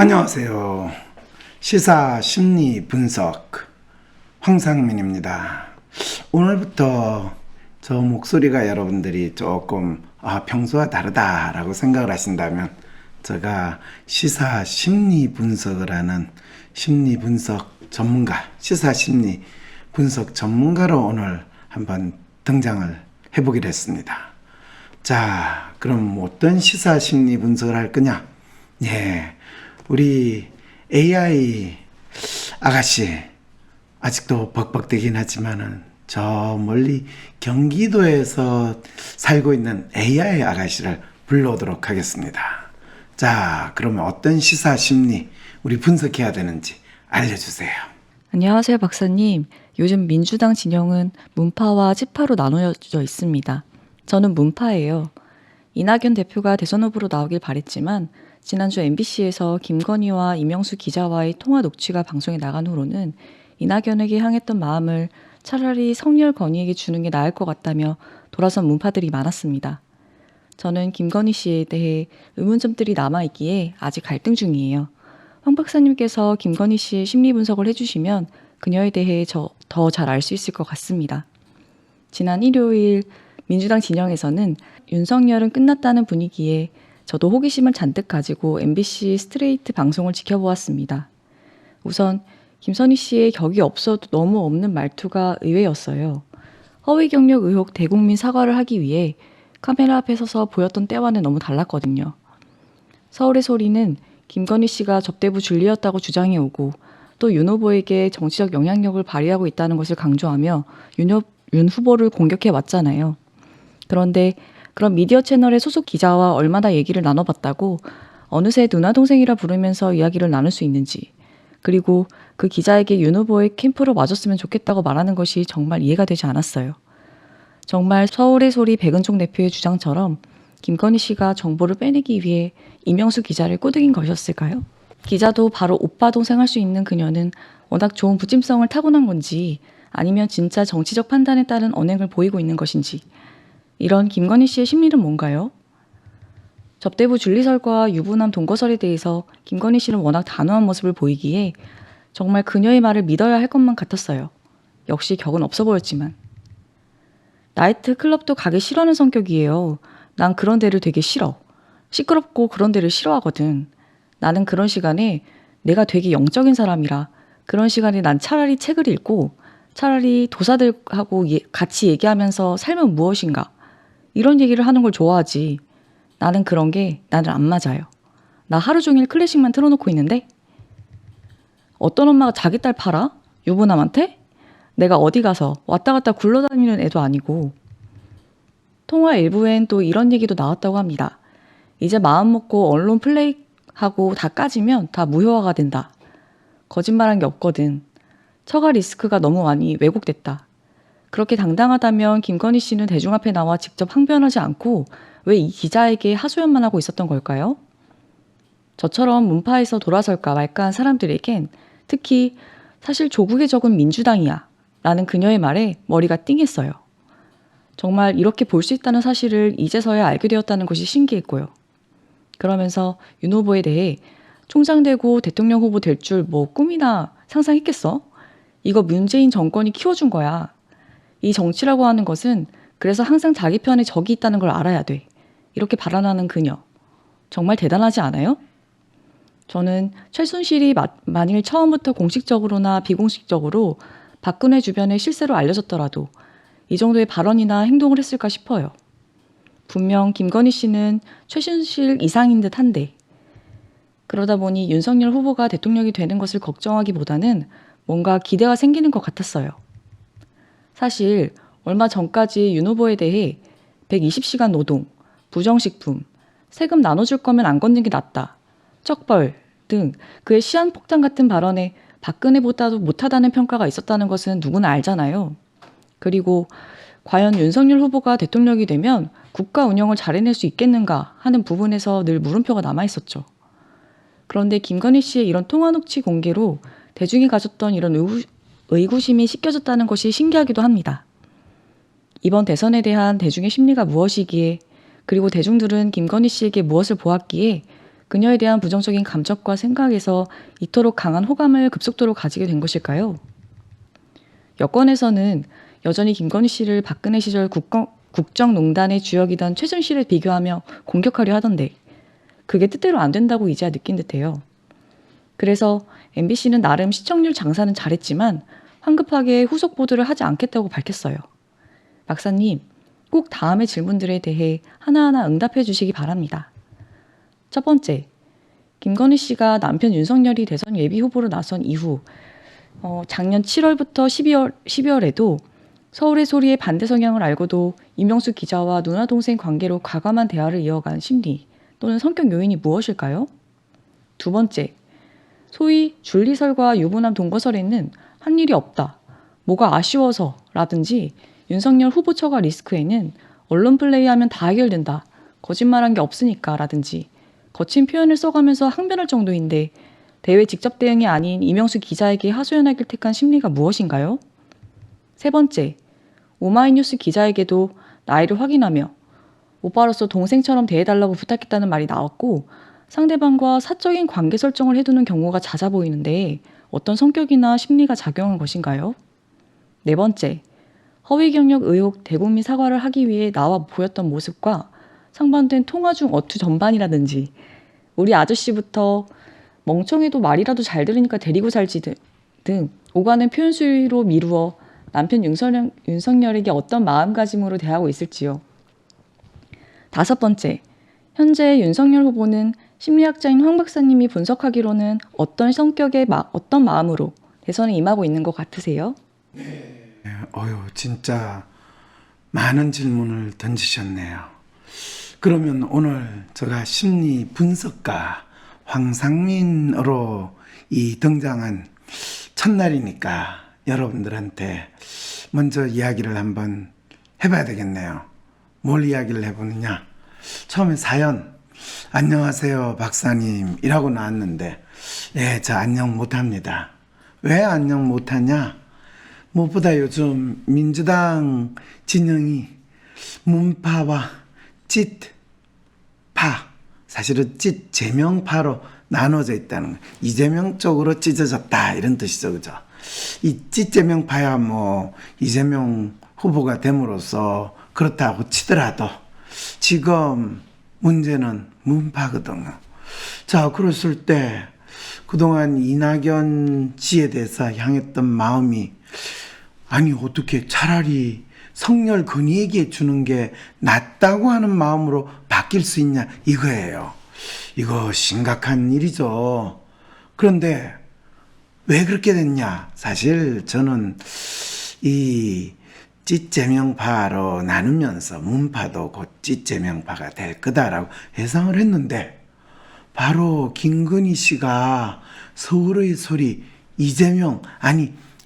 안녕하세요. 시사 심리 분석 황상민입니다. 오늘부터 저 목소리가 여러분들이 조금 평소와 다르다라고 생각을 하신다면 제가 시사 심리 분석을 하는 심리 분석 전문가, 시사 심리 분석 전문가로 오늘 한번 등장을 해보기로 했습니다. 자, 그럼 어떤 시사 심리 분석을 할 거냐? 우리 AI 아가씨 아직도 벅벅대긴 하지만은 저 멀리 경기도에서 살고 있는 AI 아가씨를 불러오도록 하겠습니다. 자, 그러면 어떤 시사 심리 우리 분석해야 되는지 알려주세요. 안녕하세요, 박사님. 요즘 민주당 진영은 문파와 지파로 나누어져 있습니다. 저는 문파예요. 이낙연 대표가 대선 후보로 나오길 바랬지만 지난주 MBC에서 김건희와 이명수 기자와의 통화 녹취가 방송에 나간 후로는 이낙연에게 향했던 마음을 차라리 성렬 건희에게 주는 게 나을 것 같다며 돌아선 문파들이 많았습니다. 저는 김건희 씨에 대해 의문점들이 남아있기에 아직 갈등 중이에요. 황 박사님께서 김건희 씨의 심리 분석을 해주시면 그녀에 대해 더 잘 알 수 있을 것 같습니다. 지난 일요일 민주당 진영에서는 윤석열은 끝났다는 분위기에 저도 호기심을 잔뜩 가지고 MBC 스트레이트 방송을 지켜보았습니다. 우선 김선희 씨의 격이 없어도 너무 없는 말투가 의외였어요. 허위 경력 의혹 대국민 사과를 하기 위해 카메라 앞에 서서 보였던 때와는 너무 달랐거든요. 서울의 소리는 김건희 씨가 접대부 줄리였다고 주장해오고 또 윤 후보에게 정치적 영향력을 발휘하고 있다는 것을 강조하며 윤 후보를 공격해왔잖아요. 그런데 그런 미디어 채널의 소속 기자와 얼마나 얘기를 나눠봤다고 어느새 누나 동생이라 부르면서 이야기를 나눌 수 있는지, 그리고 그 기자에게 윤 후보의 캠프로 와줬으면 좋겠다고 말하는 것이 정말 이해가 되지 않았어요. 정말 서울의 소리 백은총 대표의 주장처럼 김건희 씨가 정보를 빼내기 위해 이명수 기자를 꼬드긴 것이었을까요? 기자도 바로 오빠 동생 할 수 있는 그녀는 워낙 좋은 부침성을 타고난 건지 아니면 진짜 정치적 판단에 따른 언행을 보이고 있는 것인지, 이런 김건희 씨의 심리는 뭔가요? 접대부 줄리설과 유부남 동거설에 대해서 김건희 씨는 워낙 단호한 모습을 보이기에 정말 그녀의 말을 믿어야 할 것만 같았어요. 역시 격은 없어 보였지만. 나이트 클럽도 가기 싫어하는 성격이에요. 난 그런 데를 되게 싫어. 시끄럽고 그런 데를 싫어하거든. 나는 그런 시간에 내가 되게 영적인 사람이라 그런 시간에 난 차라리 책을 읽고 차라리 도사들하고 같이 얘기하면서 삶은 무엇인가 이런 얘기를 하는 걸 좋아하지. 나는 그런 게 나는 안 맞아요. 나 하루 종일 클래식만 틀어놓고 있는데? 어떤 엄마가 자기 딸 팔아? 유부남한테? 내가 어디 가서 왔다 갔다 굴러다니는 애도 아니고. 통화 일부엔 또 이런 얘기도 나왔다고 합니다. 이제 마음 먹고 언론 플레이하고 다 까지면 다 무효화가 된다. 거짓말한 게 없거든. 처가 리스크가 너무 많이 왜곡됐다. 그렇게 당당하다면 김건희 씨는 대중 앞에 나와 직접 항변하지 않고 왜 이 기자에게 하소연만 하고 있었던 걸까요? 저처럼 문파에서 돌아설까 말까 한 사람들에겐 특히 사실 조국의 적은 민주당이야 라는 그녀의 말에 머리가 띵했어요. 정말 이렇게 볼 수 있다는 사실을 이제서야 알게 되었다는 것이 신기했고요. 그러면서 윤 후보에 대해 총장 되고 대통령 후보 될 줄 뭐 꿈이나 상상했겠어? 이거 문재인 정권이 키워준 거야. 이 정치라고 하는 것은 그래서 항상 자기 편에 적이 있다는 걸 알아야 돼. 이렇게 발언하는 그녀. 정말 대단하지 않아요? 저는 최순실이 만일 처음부터 공식적으로나 비공식적으로 박근혜 주변에 실세로 알려졌더라도 이 정도의 발언이나 행동을 했을까 싶어요. 분명 김건희 씨는 최순실 이상인 듯 한데 그러다 보니 윤석열 후보가 대통령이 되는 것을 걱정하기보다는 뭔가 기대가 생기는 것 같았어요. 사실 얼마 전까지 윤 후보에 대해 120시간 노동, 부정식품, 세금 나눠줄 거면 안 걷는 게 낫다, 쩍벌 등 그의 시한폭탄 같은 발언에 박근혜보다도 못하다는 평가가 있었다는 것은 누구나 알잖아요. 그리고 과연 윤석열 후보가 대통령이 되면 국가 운영을 잘 해낼 수 있겠는가 하는 부분에서 늘 물음표가 남아있었죠. 그런데 김건희 씨의 이런 통화 녹취 공개로 대중이 가졌던 이런 의구심이 씻겨졌다는 것이 신기하기도 합니다. 이번 대선에 대한 대중의 심리가 무엇이기에, 그리고 대중들은 김건희 씨에게 무엇을 보았기에 그녀에 대한 부정적인 감정과 생각에서 이토록 강한 호감을 급속도로 가지게 된 것일까요? 여권에서는 여전히 김건희 씨를 박근혜 시절 국정농단의 주역이던 최순실에 비교하며 공격하려 하던데 그게 뜻대로 안 된다고 이제야 느낀 듯해요. 그래서 MBC는 나름 시청률 장사는 잘했지만 황급하게 후속 보도를 하지 않겠다고 밝혔어요. 박사님, 꼭 다음의 질문들에 대해 하나하나 응답해 주시기 바랍니다. 첫 번째, 김건희 씨가 남편 윤석열이 대선 예비 후보로 나선 이후 작년 7월부터 12월에도 서울의 소리의 반대 성향을 알고도 이명수 기자와 누나 동생 관계로 과감한 대화를 이어간 심리 또는 성격 요인이 무엇일까요? 두 번째, 소위 줄리설과 유부남 동거설에는 한 일이 없다, 뭐가 아쉬워서 라든지 윤석열 후보 처가 리스크에는 언론 플레이하면 다 해결된다, 거짓말한 게 없으니까 라든지 거친 표현을 써가면서 항변할 정도인데 대외 직접 대응이 아닌 이명수 기자에게 하소연하길 택한 심리가 무엇인가요? 세 번째, 오마이뉴스 기자에게도 나이를 확인하며 오빠로서 동생처럼 대해달라고 부탁했다는 말이 나왔고 상대방과 사적인 관계 설정을 해두는 경우가 잦아 보이는데 어떤 성격이나 심리가 작용한 것인가요? 네 번째, 허위 경력 의혹 대국민 사과를 하기 위해 나와 보였던 모습과 상반된 통화 중 어투 전반이라든지 우리 아저씨부터 멍청해도 말이라도 잘 들으니까 데리고 살지 등 오가는 표현 수위로 미루어 남편 윤석열에게 어떤 마음가짐으로 대하고 있을지요. 다섯 번째, 현재 윤석열 후보는 심리학자인 황 박사님이 분석하기로는 어떤 성격의 어떤 마음으로 대선에 임하고 있는 것 같으세요? 진짜 많은 질문을 던지셨네요. 그러면 오늘 제가 심리 분석가 황상민으로 등장한 첫날이니까 여러분들한테 먼저 이야기를 한번 해봐야 되겠네요. 뭘 이야기를 해보느냐? 처음에 사연, 안녕하세요 박사님이라고 나왔는데 저 안녕 못합니다. 왜 안녕 못하냐? 무엇보다 요즘 민주당 진영이 문파와 찢파, 사실은 찢제명파로 나눠져 있다는 거예요. 이재명 쪽으로 찢어졌다 이런 뜻이죠, 그죠? 이 찢제명파야 이재명 후보가 됨으로써 그렇다고 치더라도 지금 문제는 문파거든요. 자, 그랬을 때 그동안 이낙연 씨에 대해서 향했던 마음이 아니 어떻게 차라리 성렬 근위에게 주는 게 낫다고 하는 마음으로 바뀔 수 있냐 이거예요. 이거 심각한 일이죠. 그런데 왜 그렇게 됐냐? 사실 저는 이 찢제명파로 나누면서 문파도 곧 찢제명파가 될 거다라고 예상을 했는데 바로 김건희 씨가 서울의 소리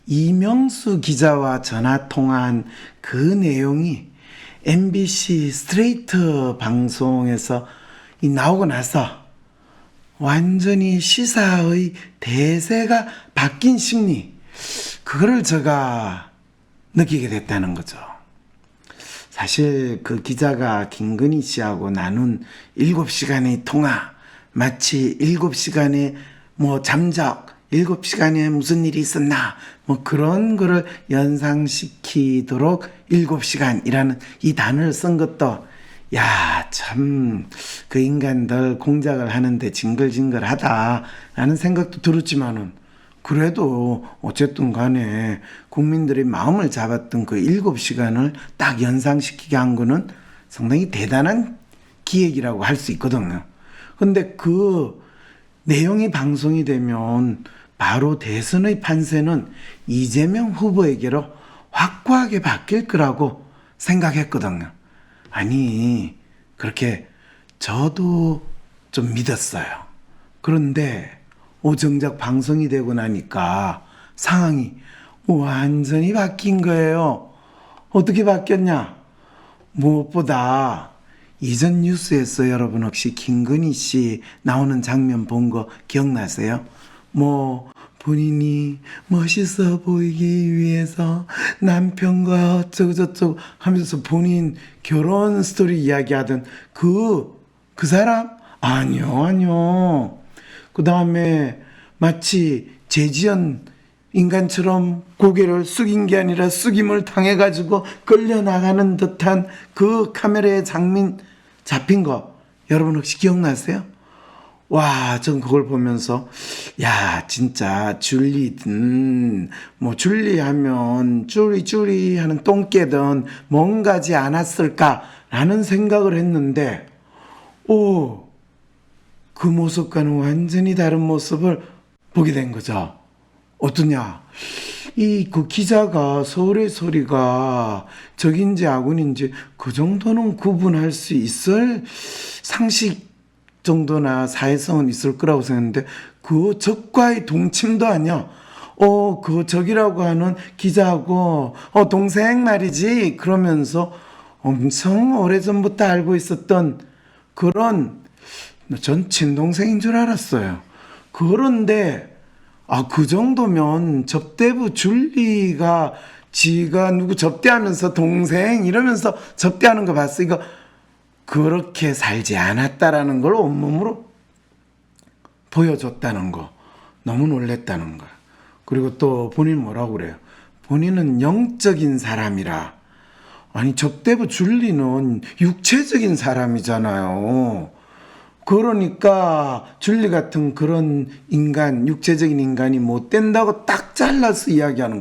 이명수 기자와 전화 통화한 그 내용이 MBC 스트레이트 방송에서 나오고 나서 완전히 시사의 대세가 바뀐 심리, 그거를 제가 느끼게 됐다는 거죠. 사실 그 기자가 김건희 씨하고 나눈 7시간의 통화, 마치 7시간의 잠적, 7시간에 무슨 일이 있었나 그런 거를 연상시키도록 7시간이라는 이 단어를 쓴 것도 참 그 인간들 공작을 하는데 징글징글하다라는 생각도 들었지만은 그래도 어쨌든 간에 국민들의 마음을 잡았던 그 7시간을 딱 연상시키게 한 거는 상당히 대단한 기획이라고 할 수 있거든요. 근데 그 내용이 방송이 되면 바로 대선의 판세는 이재명 후보에게로 확고하게 바뀔 거라고 생각했거든요. 아니, 그렇게 저도 좀 믿었어요. 그런데 정작 방송이 되고 나니까 상황이 완전히 바뀐 거예요. 어떻게 바뀌었냐? 무엇보다 이전 뉴스에서 여러분 혹시 김건희 씨 나오는 장면 본 거 기억나세요? 본인이 멋있어 보이기 위해서 남편과 어쩌고저쩌고 하면서 본인 결혼 스토리 이야기하던 그 사람? 아니요, 아니요. 그 다음에 마치 재지연 인간처럼 고개를 숙인 게 아니라 숙임을 당해가지고 끌려나가는 듯한 그 카메라의 장면 잡힌 거 여러분 혹시 기억나세요? 와, 전 그걸 보면서 야, 진짜 줄리든 뭐 줄리하면 쭈리쭈리 하는 똥개든 뭔가지 않았을까라는 생각을 했는데 오, 그 모습과는 완전히 다른 모습을 보게 된 거죠. 어떠냐? 이 그 기자가 서울의 소리가 적인지 아군인지 그 정도는 구분할 수 있을 상식 정도나 사회성은 있을 거라고 생각했는데 그 적과의 동침도 아니야. 그 적이라고 하는 기자하고 동생 말이지 그러면서 엄청 오래전부터 알고 있었던 그런 전 친동생인 줄 알았어요. 그런데 그 정도면 접대부 줄리가 지가 누구 접대하면서 동생 이러면서 접대하는 거 봤어. 이거 그렇게 살지 않았다라는 걸 온몸으로 보여줬다는 거. 너무 놀랬다는 거. 그리고 또 본인 뭐라고 그래요? 본인은 영적인 사람이라. 아니 접대부 줄리는 육체적인 사람이잖아요. 그러니까 줄리 같은 그런 인간, 육체적인 인간이 못 된다고 딱 잘라서 이야기하는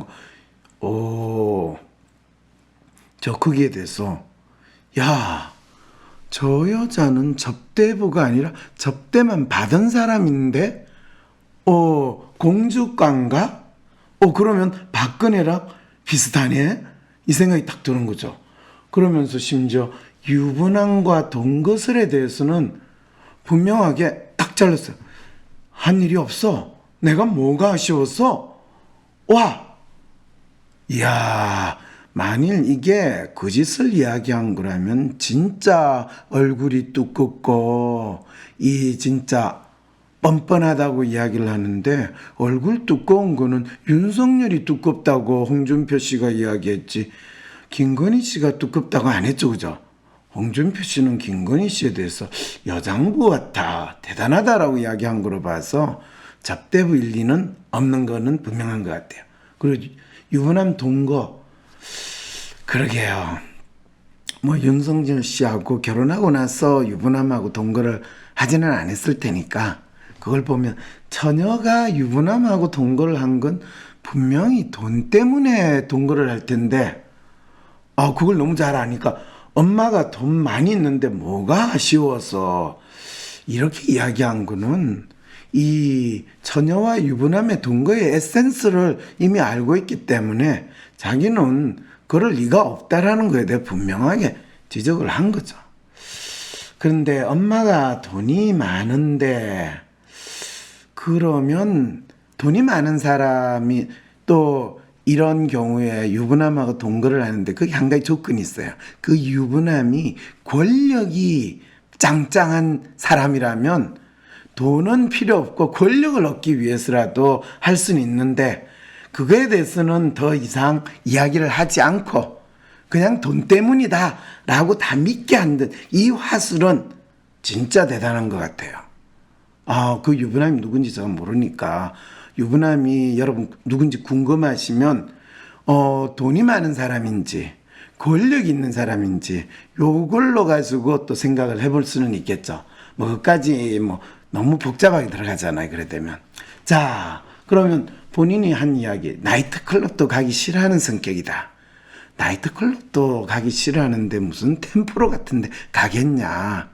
거. 저 거기에 대해서 야, 저 여자는 접대부가 아니라 접대만 받은 사람인데 공주과인가? 그러면 박근혜랑 비슷하네? 이 생각이 딱 드는 거죠. 그러면서 심지어 유부남과 동거설에 대해서는 분명하게 딱 잘랐어요. 한 일이 없어. 내가 뭐가 아쉬웠어? 와! 이야, 만일 이게 그 짓을 이야기한 거라면 진짜 얼굴이 두껍고 이 진짜 뻔뻔하다고 이야기를 하는데 얼굴 두꺼운 거는 윤석열이 두껍다고 홍준표 씨가 이야기했지 김건희 씨가 두껍다고 안 했죠, 그죠? 홍준표 씨는 김건희 씨에 대해서 여장부 같아, 대단하다라고 이야기한 거로 봐서 접대부 일리는 없는 거는 분명한 것 같아요. 그리고 유부남 동거, 그러게요. 뭐 윤석열 씨하고 결혼하고 나서 유부남하고 동거를 하지는 않았을 테니까 그걸 보면 처녀가 유부남하고 동거를 한 건 분명히 돈 때문에 동거를 할 텐데 그걸 너무 잘 아니까 엄마가 돈 많이 있는데 뭐가 아쉬워서 이렇게 이야기한 거는 이 처녀와 유부남의 동거의 에센스를 이미 알고 있기 때문에 자기는 그럴 리가 없다라는 거에 대해 분명하게 지적을 한 거죠. 그런데 엄마가 돈이 많은데 그러면 돈이 많은 사람이 또 이런 경우에 유부남하고 동거를 하는데 그게 한 가지 조건이 있어요. 그 유부남이 권력이 짱짱한 사람이라면 돈은 필요 없고 권력을 얻기 위해서라도 할 수는 있는데 그거에 대해서는 더 이상 이야기를 하지 않고 그냥 돈 때문이다 라고 다 믿게 한 듯 이 화술은 진짜 대단한 것 같아요. 그 유부남이 누군지 제가 모르니까 유부남이 여러분 누군지 궁금하시면 돈이 많은 사람인지 권력이 있는 사람인지 요걸로 가지고 또 생각을 해볼 수는 있겠죠. 뭐 그까지 뭐 너무 복잡하게 들어가잖아요. 그래 되면 자 그러면 본인이 한 이야기 나이트클럽도 가기 싫어하는 성격이다. 나이트클럽도 가기 싫어하는데 무슨 템프로 같은데 가겠냐.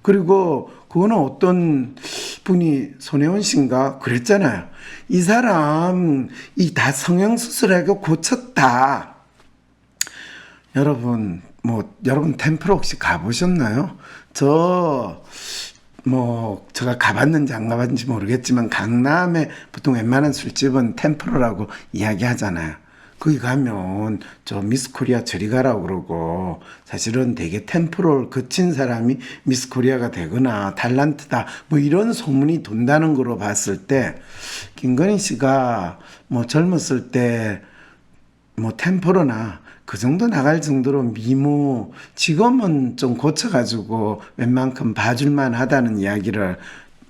그리고 그거는 어떤 분이 손혜원 씨인가 그랬잖아요. 이 사람 이 다 성형수술하고 고쳤다. 여러분 여러분 템프로 혹시 가보셨나요? 제가 가봤는지 안 가봤는지 모르겠지만 강남에 보통 웬만한 술집은 템프로라고 이야기하잖아요. 거기 가면 저 미스코리아 저리 가라고 그러고 사실은 되게 템프로를 거친 사람이 미스코리아가 되거나 탤런트다 뭐 이런 소문이 돈다는 거로 봤을 때 김건희 씨가 뭐 젊었을 때 뭐 템프로나 그 정도 나갈 정도로 미모 지금은 좀 고쳐가지고 웬만큼 봐줄만 하다는 이야기를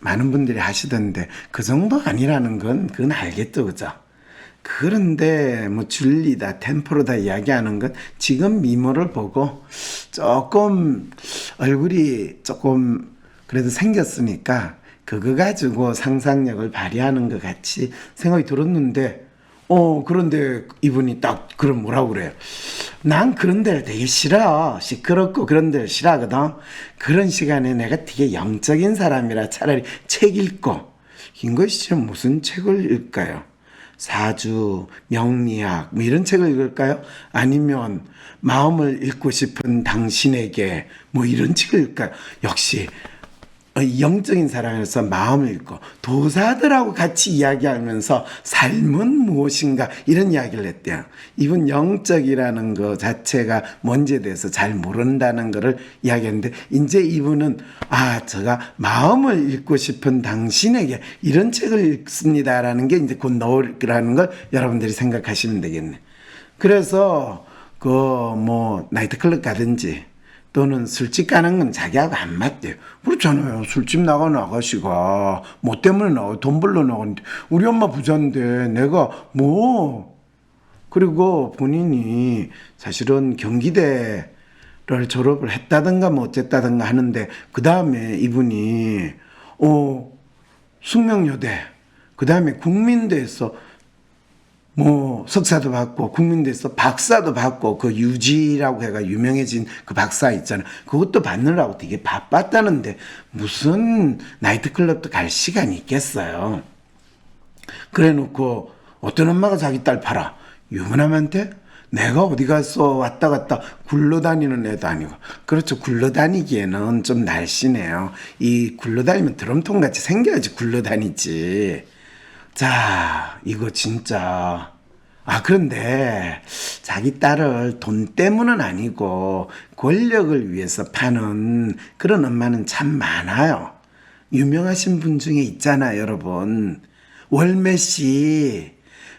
많은 분들이 하시던데 그 정도 아니라는 건 그건 알겠죠, 그죠? 그런데 뭐 줄리다 템포로다 이야기하는 건 지금 미모를 보고 조금 얼굴이 조금 그래도 생겼으니까 그거 가지고 상상력을 발휘하는 것 같이 생각이 들었는데 그런데 이분이 딱 그럼 뭐라고 그래요? 난 그런 데를 되게 싫어. 시끄럽고 그런 데를 싫어하거든. 그런 시간에 내가 되게 영적인 사람이라 차라리 책 읽고. 김건희 씨는 무슨 책을 읽을까요? 사주, 명리학 뭐 이런 책을 읽을까요? 아니면 마음을 읽고 싶은 당신에게 뭐 이런 책을 읽을까요? 역시 영적인 사람이라서 마음을 읽고 도사들하고 같이 이야기하면서 삶은 무엇인가 이런 이야기를 했대요. 이분 영적이라는 것 자체가 뭔지에 대해서 잘 모른다는 것을 이야기했는데 이제 이분은 제가 마음을 읽고 싶은 당신에게 이런 책을 읽습니다라는 게 이제 곧 나오라는 걸 여러분들이 생각하시면 되겠네. 그래서 그 뭐 나이트클럽 가든지 또는 술집 가는 건 자기하고 안 맞대요. 그렇잖아요. 술집 나가는 아가씨가 뭐 때문에 나가 돈 벌러 나가는데 우리 엄마 부자인데 내가 뭐 그리고 본인이 사실은 경기대를 졸업을 했다든가 뭐 어쨌다든가 하는데 그 다음에 이분이 숙명여대 그 다음에 국민대에서 뭐 석사도 받고 국민대에서 박사도 받고 그 유지라고 해가 유명해진 그 박사 있잖아. 그것도 받느라고 되게 바빴다는데 무슨 나이트클럽도 갈 시간이 있겠어요. 그래 놓고 어떤 엄마가 자기 딸 팔아. 유부남한테? 내가 어디 가서 왔다 갔다 굴러다니는 애도 아니고. 그렇죠. 굴러다니기에는 좀 날씬해요. 이 굴러다니면 드럼통 같이 생겨야지 굴러다니지. 자, 이거 진짜. 그런데 자기 딸을 돈 때문은 아니고 권력을 위해서 파는 그런 엄마는 참 많아요. 유명하신 분 중에 있잖아요, 여러분. 월매 씨,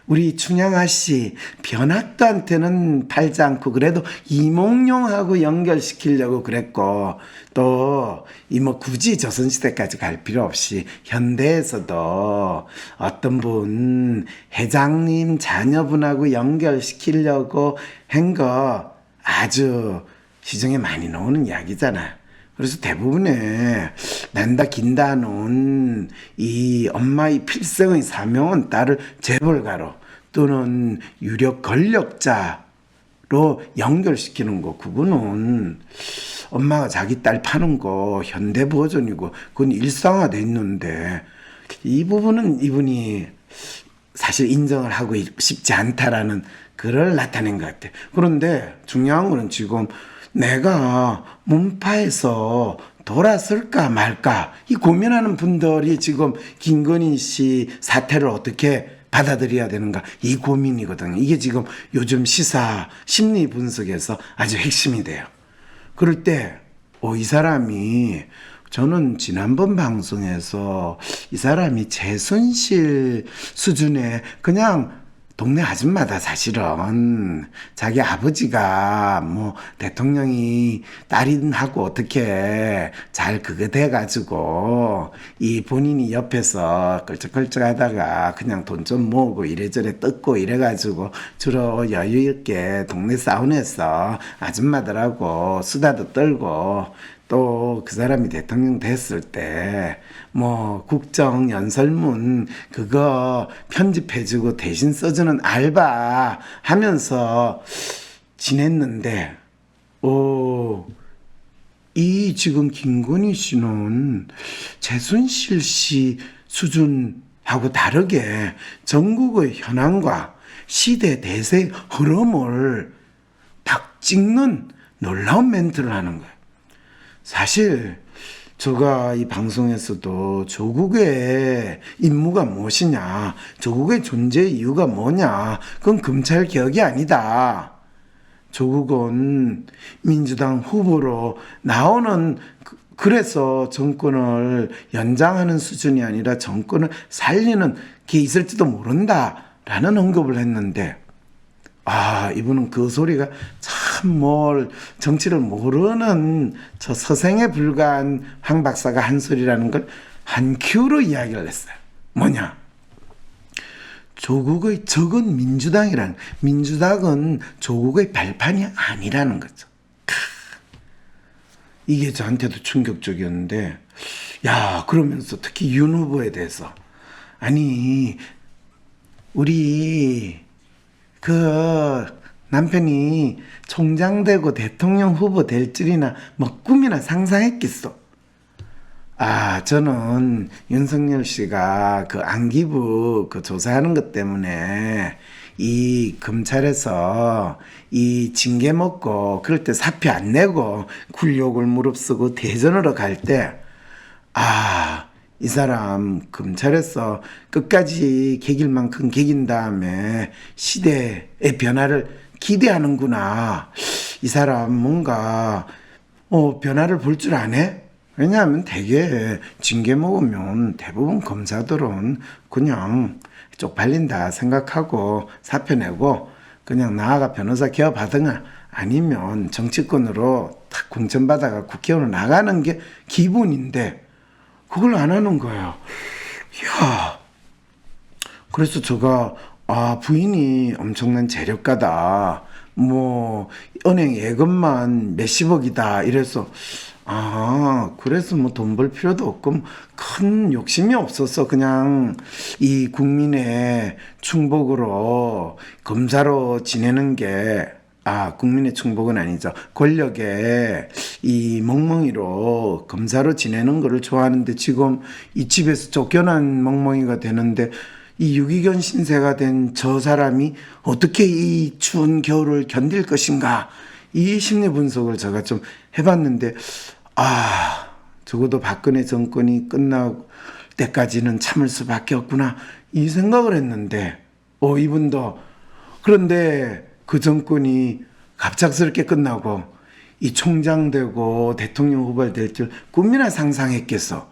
우리 춘향아 씨, 변학도한테는 팔지 않고 그래도 이몽룡하고 연결시키려고 그랬고 또 이 뭐 굳이 조선시대까지 갈 필요 없이 현대에서도 어떤 분 회장님 자녀분하고 연결시키려고 한 거 아주 시중에 많이 나오는 이야기잖아요. 그래서 대부분의 난다 긴다 놓은 이 엄마의 필생의 사명은 딸을 재벌가로 또는 유력 권력자로 연결시키는 거. 그거는 엄마가 자기 딸 파는 거 현대 버전이고 그건 일상화돼 있는데 이 부분은 이분이 사실 인정을 하고 싶지 않다라는 그걸 나타낸 것 같아. 그런데 중요한 거는 지금 내가 문파에서 돌아설까 말까 이 고민하는 분들이 지금 김건희 씨 사태를 어떻게 받아들여야 되는가 이 고민이거든요. 이게 지금 요즘 시사 심리 분석에서 아주 핵심이 돼요. 그럴 때 이 사람이 저는 지난번 방송에서 이 사람이 최순실 수준의 그냥 동네 아줌마다 사실은 자기 아버지가 뭐 대통령이 딸인하고 어떻게 잘 그거 돼가지고 이 본인이 옆에서 끌적끌적 하다가 그냥 돈 좀 모으고 이래저래 뜯고 이래가지고 주로 여유있게 동네 사우나에서 아줌마들하고 수다도 떨고 또 그 사람이 대통령 됐을 때 뭐 국정 연설문 그거 편집해주고 대신 써주는 알바 하면서 지냈는데 이 지금 김건희 씨는 최순실 씨 수준하고 다르게 전국의 현황과 시대 대세 흐름을 딱 찍는 놀라운 멘트를 하는 거예요. 사실 제가 이 방송에서도 조국의 임무가 무엇이냐, 조국의 존재 이유가 뭐냐, 그건 검찰 개혁이 아니다. 조국은 민주당 후보로 나오는 그래서 정권을 연장하는 수준이 아니라 정권을 살리는 게 있을지도 모른다라는 언급을 했는데 이분은 그 소리가 참 뭘 정치를 모르는 저 서생에 불과한 황 박사가 한 소리라는 걸 한 큐로 이야기를 했어요. 뭐냐? 조국의 적은 민주당은 조국의 발판이 아니라는 거죠. 이게 저한테도 충격적이었는데, 야, 그러면서 특히 윤 후보에 대해서, 아니, 우리 그 남편이 총장 되고 대통령 후보 될 줄이나 뭐 꿈이나 상상했겠어. 저는 윤석열 씨가 그 안기부 그 조사하는 것 때문에 이 검찰에서 이 징계 먹고 그럴 때 사표 안 내고 굴욕을 무릅쓰고 대전으로 갈 때, 이 사람 검찰에서 끝까지 개길 만큼 개긴 다음에 시대의 변화를 기대하는구나. 이 사람 뭔가 변화를 볼 줄 아네? 왜냐하면 되게 징계 먹으면 대부분 검사들은 그냥 쪽팔린다 생각하고 사표 내고 그냥 나아가 변호사 개업하든가 아니면 정치권으로 탁 공천받아가 국회의원으로 나가는 게 기본인데 그걸 안 하는 거예요. 이야. 그래서 제가 부인이 엄청난 재력가다. 뭐 은행 예금만 몇십억이다. 이래서 그래서 뭐 돈 벌 필요도 없고 큰 욕심이 없어서 그냥 이 국민의 충복으로 검사로 지내는 게 국민의 충복은 아니죠. 권력의 이 멍멍이로 검사로 지내는 거를 좋아하는데 지금 이 집에서 쫓겨난 멍멍이가 되는데 이 유기견 신세가 된 저 사람이 어떻게 이 추운 겨울을 견딜 것인가 이 심리 분석을 제가 좀 해봤는데 적어도 박근혜 정권이 끝날 때까지는 참을 수밖에 없구나 이 생각을 했는데 이분도 그런데 그 정권이 갑작스럽게 끝나고 이 총장 되고 대통령 후보가 될 줄 꿈이나 상상했겠어.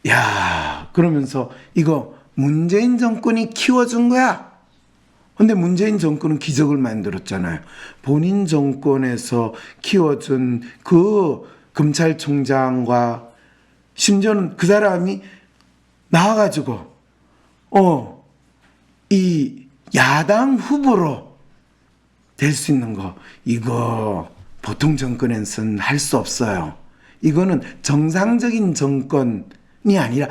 야, 그러면서 이거 문재인 정권이 키워준 거야. 근데 문재인 정권은 기적을 만들었잖아요. 본인 정권에서 키워준 그 검찰총장과 심지어는 그 사람이 나와가지고 이 야당 후보로 될 수 있는 거 이거 보통 정권에서는 할 수 없어요. 이거는 정상적인 정권이 아니라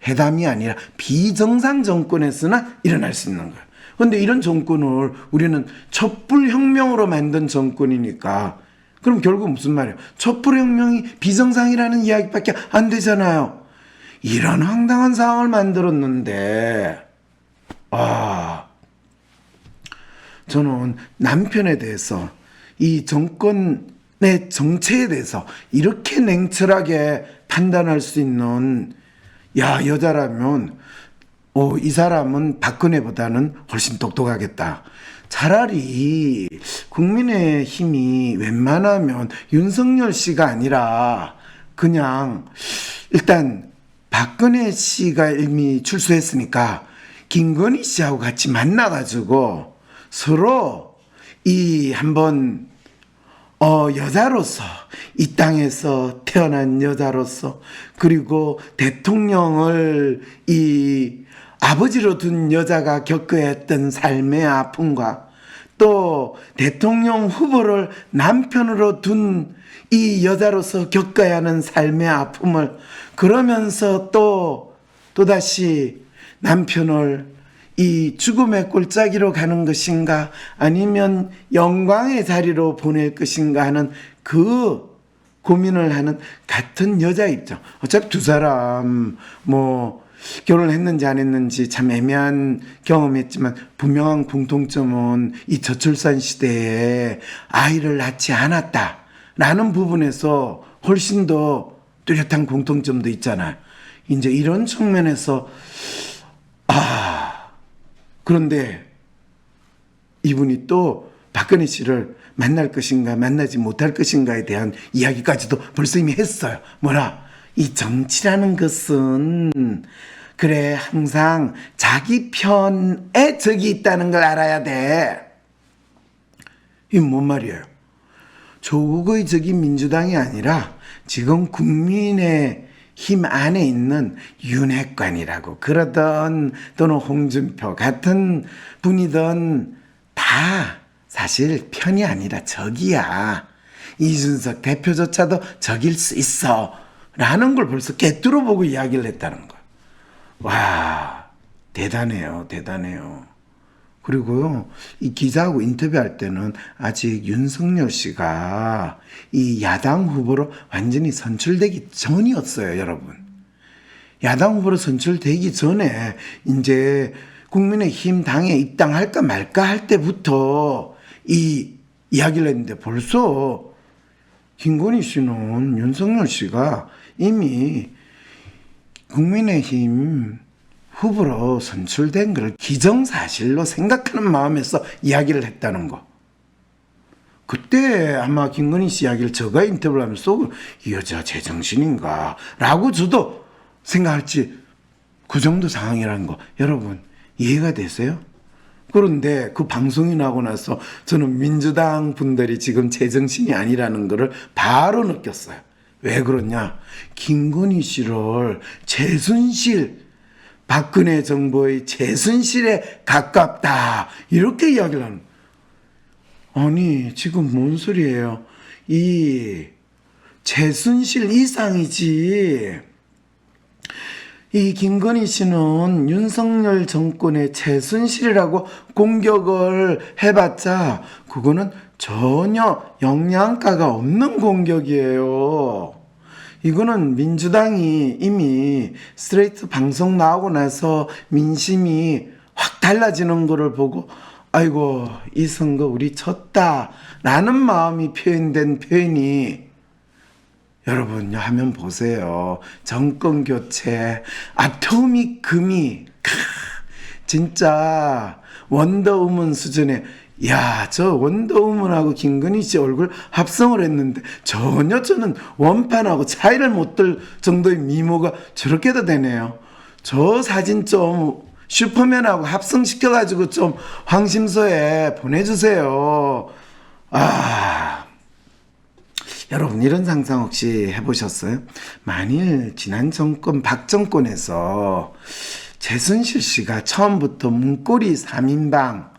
회담이 아니라 비정상 정권에서나 일어날 수 있는 거예요. 그런데 이런 정권을 우리는 촛불혁명으로 만든 정권이니까 그럼 결국 무슨 말이에요? 촛불혁명이 비정상이라는 이야기밖에 안 되잖아요. 이런 황당한 상황을 만들었는데 저는 남편에 대해서 이 정권의 정체에 대해서 이렇게 냉철하게 판단할 수 있는 여자라면 이 사람은 박근혜보다는 훨씬 똑똑하겠다. 차라리 국민의힘이 웬만하면 윤석열 씨가 아니라 그냥 일단 박근혜 씨가 이미 출소했으니까 김건희 씨하고 같이 만나가지고 서로 한번 여자로서 이 땅에서 태어난 여자로서 그리고 대통령을 이 아버지로 둔 여자가 겪어야 했던 삶의 아픔과 또 대통령 후보를 남편으로 둔 이 여자로서 겪어야 하는 삶의 아픔을 그러면서 또다시 남편을 이 죽음의 꼴짜기로 가는 것인가 아니면 영광의 자리로 보낼 것인가 하는 그 고민을 하는 같은 여자 입장. 어차피 두 사람 결혼했는지 안 했는지 참 애매한 경험했지만 분명한 공통점은 이 저출산 시대에 아이를 낳지 않았다라는 부분에서 훨씬 더 뚜렷한 공통점도 있잖아요. 이제 이런 측면에서 그런데 이분이 또 박근혜 씨를 만날 것인가 만나지 못할 것인가에 대한 이야기까지도 벌써 이미 했어요. 이 정치라는 것은 그래, 항상 자기 편에 적이 있다는 걸 알아야 돼. 이게 뭔 말이에요? 조국의 적이 민주당이 아니라 지금 국민의 힘 안에 있는 윤핵관이라고 그러던 또는 홍준표 같은 분이든 다 사실 편이 아니라 적이야. 이준석 대표조차도 적일 수 있어 라는 걸 벌써 꿰뚫어 보고 이야기를 했다는 거야. 와, 대단해요. 대단해요. 그리고요, 이 기자하고 인터뷰할 때는 아직 윤석열 씨가 이 야당 후보로 완전히 선출되기 전이었어요, 여러분. 야당 후보로 선출되기 전에 이제 국민의힘 당에 입당할까 말까 할 때부터 이 이야기를 했는데 벌써 김건희 씨는 윤석열 씨가 이미 국민의힘 후보로 선출된 걸 기정사실로 생각하는 마음에서 이야기를 했다는 거. 그때 아마 김건희 씨 이야기를 제가 인터뷰를 하면서 이 여자 제정신인가 라고 저도 생각할지 그 정도 상황이라는 거 여러분 이해가 되세요? 그런데 그 방송이 나고 나서 저는 민주당 분들이 지금 제정신이 아니라는 거를 바로 느꼈어요. 왜 그러냐? 김건희 씨를 최순실 박근혜 정부의 최순실에 가깝다 이렇게 이야기를 하는 거예요. 아니 지금 뭔 소리예요? 이 최순실 이상이지. 이 김건희 씨는 윤석열 정권의 최순실이라고 공격을 해봤자 그거는 전혀 영양가가 없는 공격이에요. 이거는 민주당이 이미 스트레이트 방송 나오고 나서 민심이 확 달라지는 거를 보고 아이고 이 선거 우리 졌다 라는 마음이 표현된 표현이 여러분 화면 보세요. 정권 교체 아토믹 금이 진짜 원더우먼 수준의 야, 저 원더우먼하고 김건희 씨 얼굴 합성을 했는데 전혀 저는 원판하고 차이를 못 들 정도의 미모가 저렇게도 되네요. 저 사진 좀 슈퍼맨하고 합성시켜가지고 좀 황심소에 보내주세요. 여러분 이런 상상 혹시 해보셨어요? 만일 지난 정권 박정권에서 최순실 씨가 처음부터 문고리 3인방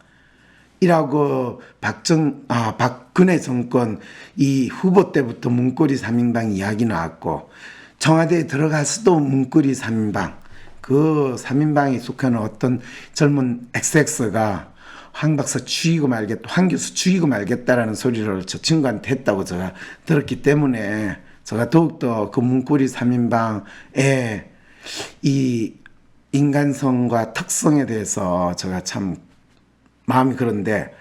이라고 박근혜 정권 이 후보 때부터 문고리 3인방 이야기 나왔고 청와대에 들어가서도 문고리 3인방 그 3인방에 속하는 어떤 젊은 XX가 황 박사 죽이고 말겠다, 황 교수 죽이고 말겠다라는 소리를 저 친구한테 했다고 제가 들었기 때문에 제가 더욱더 그 문고리 3인방의 이 인간성과 특성에 대해서 제가 참 마음이 그런데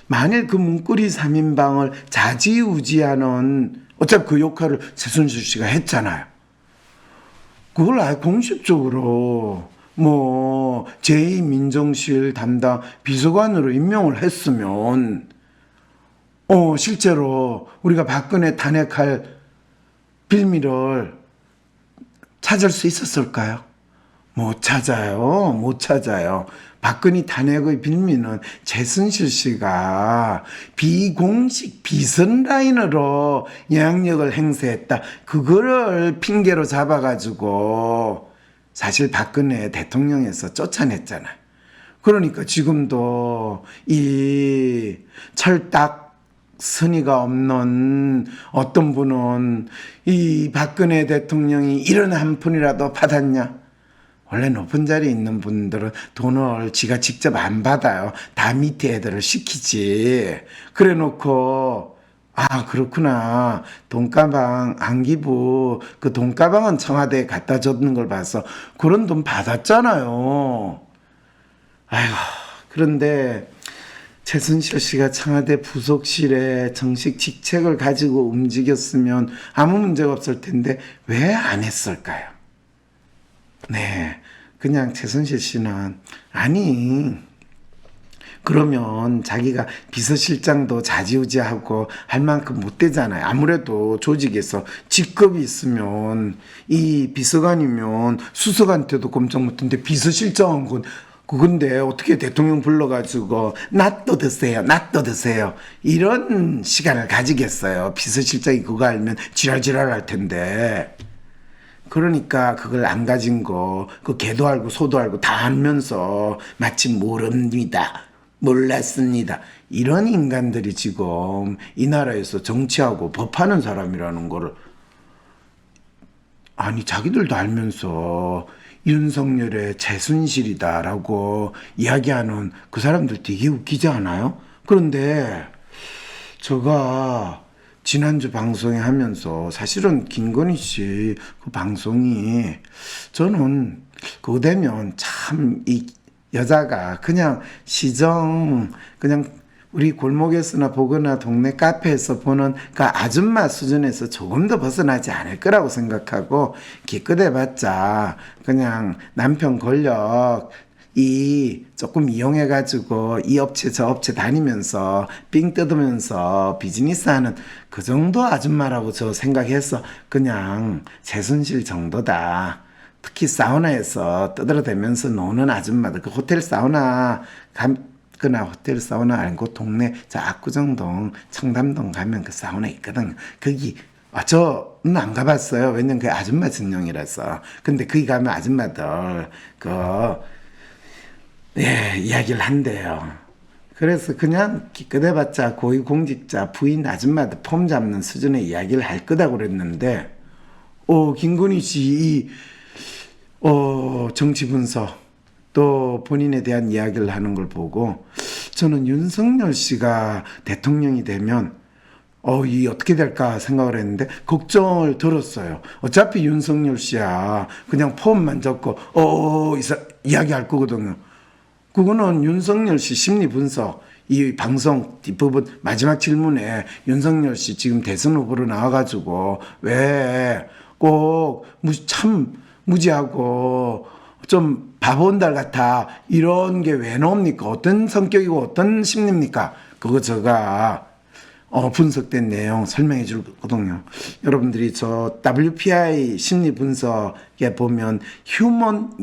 만일 그 문고리 3인방을 자지우지하는 어차피 그 역할을 최순실 씨가 했잖아요. 그걸 아예 공식적으로 뭐 제2민정실 담당 비서관으로 임명을 했으면 실제로 우리가 박근혜 탄핵할 빌미를 찾을 수 있었을까요? 못 찾아요. 못 찾아요. 박근혜 탄핵의 빌미는 최순실 씨가 비공식 비선 라인으로 영향력을 행사했다. 그거를 핑계로 잡아가지고 사실 박근혜 대통령에서 쫓아냈잖아요. 그러니까 지금도 이 철딱 선의가 없는 어떤 분은 이 박근혜 대통령이 이런 한 푼이라도 받았냐? 원래 높은 자리에 있는 분들은 돈을 지가 직접 안 받아요. 다 밑에 애들을 시키지. 그래 놓고 그렇구나. 돈가방 안기부 그 돈가방은 청와대에 갖다 줬는 걸 봐서 그런 돈 받았잖아요. 아이고 그런데 최순실 씨가 청와대 부속실에 정식 직책을 가지고 움직였으면 아무 문제가 없을 텐데 왜 안 했을까요? 네, 그냥 최순실 씨는 그러면 자기가 비서실장도 좌지우지하고 할 만큼 못 되잖아요. 아무래도 조직에서 직급이 있으면 이 비서관이면 수석한테도 꼼짝 못하는데 비서실장은 그건데 어떻게 대통령 불러가지고 낫또 드세요, 낫또 드세요 이런 시간을 가지겠어요. 비서실장이 그거 알면 지랄지랄 할 텐데. 그러니까 그걸 안 가진 거, 그 개도 알고 소도 알고 다 알면서 마치 모릅니다, 몰랐습니다 이런 인간들이 지금 이 나라에서 정치하고 법하는 사람이라는 거를, 아니 자기들도 알면서 윤석열의 최순실이다라고 이야기하는 그 사람들 되게 웃기지 않아요? 그런데 제가 지난주 방송에 하면서 사실은 김건희 씨 그 방송이 저는 그거 되면 참 이 여자가 그냥 시정 그냥 우리 골목에서나 보거나 동네 카페에서 보는 그 아줌마 수준에서 조금 더 벗어나지 않을 거라고 생각하고, 기껏해봤자 그냥 남편 권력 이 조금 이용해가지고 이 업체 저 업체 다니면서 삥 뜯으면서 비즈니스 하는 그 정도 아줌마라고 저 생각해서 그냥 최순실 정도다. 특히 사우나에서 떠들어대면서 노는 아줌마들, 그 호텔 사우나 그나 호텔 사우나 아니고 동네 저 압구정동 청담동 가면 그 사우나 있거든요. 거기 저는 안 가봤어요. 왜냐면 그 아줌마 전용이라서. 근데 거기 가면 아줌마들 이야기를 한대요. 그래서 그냥 기껏해봤자 고위공직자 부인 아줌마들 폼 잡는 수준의 이야기를 할 거다고 그랬는데, 김건희 씨 정치 분석 또 본인에 대한 이야기를 하는 걸 보고 저는 윤석열 씨가 대통령이 되면 이 어떻게 될까 생각을 했는데 걱정을 들었어요. 어차피 윤석열 씨야 그냥 폼만 잡고 이야기할 거거든요. 그거는 윤석열 씨 심리 분석, 이 방송 뒷부분 마지막 질문에 윤석열 씨 지금 대선 후보로 나와가지고 왜 꼭 참 무지하고 좀 바본달 같아 이런 게 왜 나옵니까? 어떤 성격이고 어떤 심리입니까? 그거 제가 분석된 내용 설명해 줄 거거든요. 여러분들이 저 WPI 심리 분석에 보면 휴먼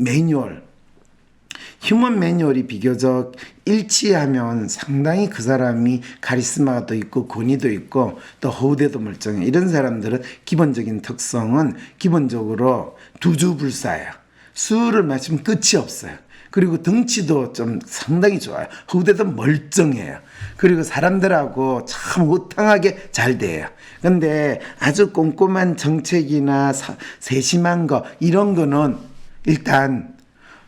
매뉴얼이 비교적 일치하면 상당히 그 사람이 카리스마도 있고 권위도 있고 또 허우대도 멀쩡해. 이런 사람들은 기본적인 특성은 기본적으로 두주불사예요. 술을 마시면 끝이 없어요. 그리고 덩치도 좀 상당히 좋아요. 허우대도 멀쩡해요. 그리고 사람들하고 참 호탕하게 잘 돼요. 근데 아주 꼼꼼한 정책이나 세심한 거 이런 거는 일단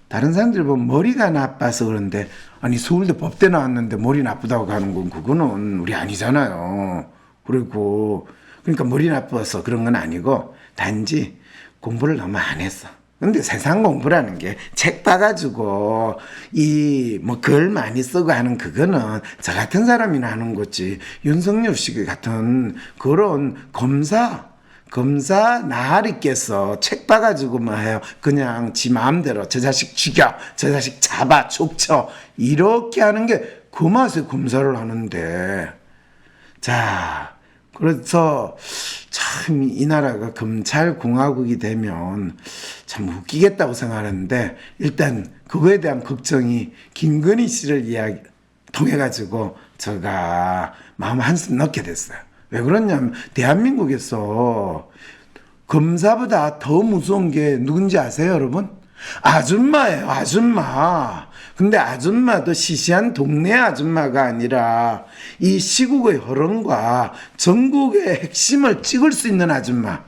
다른 사람들 보면 머리가 나빠서 그런데, 아니 서울대 법대 나왔는데 머리 나쁘다고 가는 건 그거는 우리 아니잖아요. 그러니까 머리 나빠서 그런 건 아니고 단지 공부를 너무 안 했어. 근데 세상 공부라는 게 책 봐가지고 글 많이 쓰고 하는 그거는 저 같은 사람이나 하는 거지. 윤석열 씨 같은 그런 검사 나으리께서 책 봐가지고 해요. 그냥 지 마음대로 저 자식 죽여, 저 자식 잡아, 족쳐 이렇게 하는 게 그 맛에 검사를 하는데, 자 그래서 참 이 나라가 검찰공화국이 되면 참 웃기겠다고 생각하는데, 일단 그거에 대한 걱정이 김건희 씨를 통해가지고 제가 마음 한숨 넣게 됐어요. 왜 그러냐면 대한민국에서 검사보다 더 무서운 게 누군지 아세요, 여러분? 아줌마예요, 아줌마. 근데 아줌마도 시시한 동네 아줌마가 아니라 이 시국의 흐름과 전국의 핵심을 찍을 수 있는 아줌마.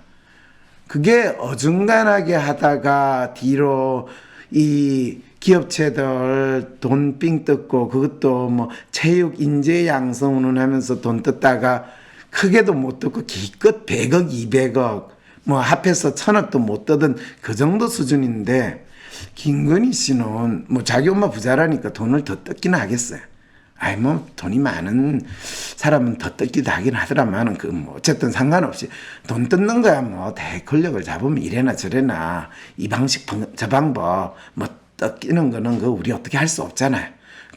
그게 어중간하게 하다가 뒤로 이 기업체들 돈 삥 뜯고, 그것도 체육 인재 양성 운운하면서 돈 뜯다가 크게도 못 뜯고 기껏 100억 200억 합해서 1000억도 못 뜯은 그 정도 수준인데, 김건희 씨는 자기 엄마 부자라니까 돈을 더 뜯기는 하겠어요. 돈이 많은 사람은 더 뜯기도 하긴 하더라만 어쨌든 상관없이 돈 뜯는 거야 대 권력을 잡으면 이래나 저래나 이 방식 저 방법 뜯기는 거는 우리 어떻게 할 수 없잖아요.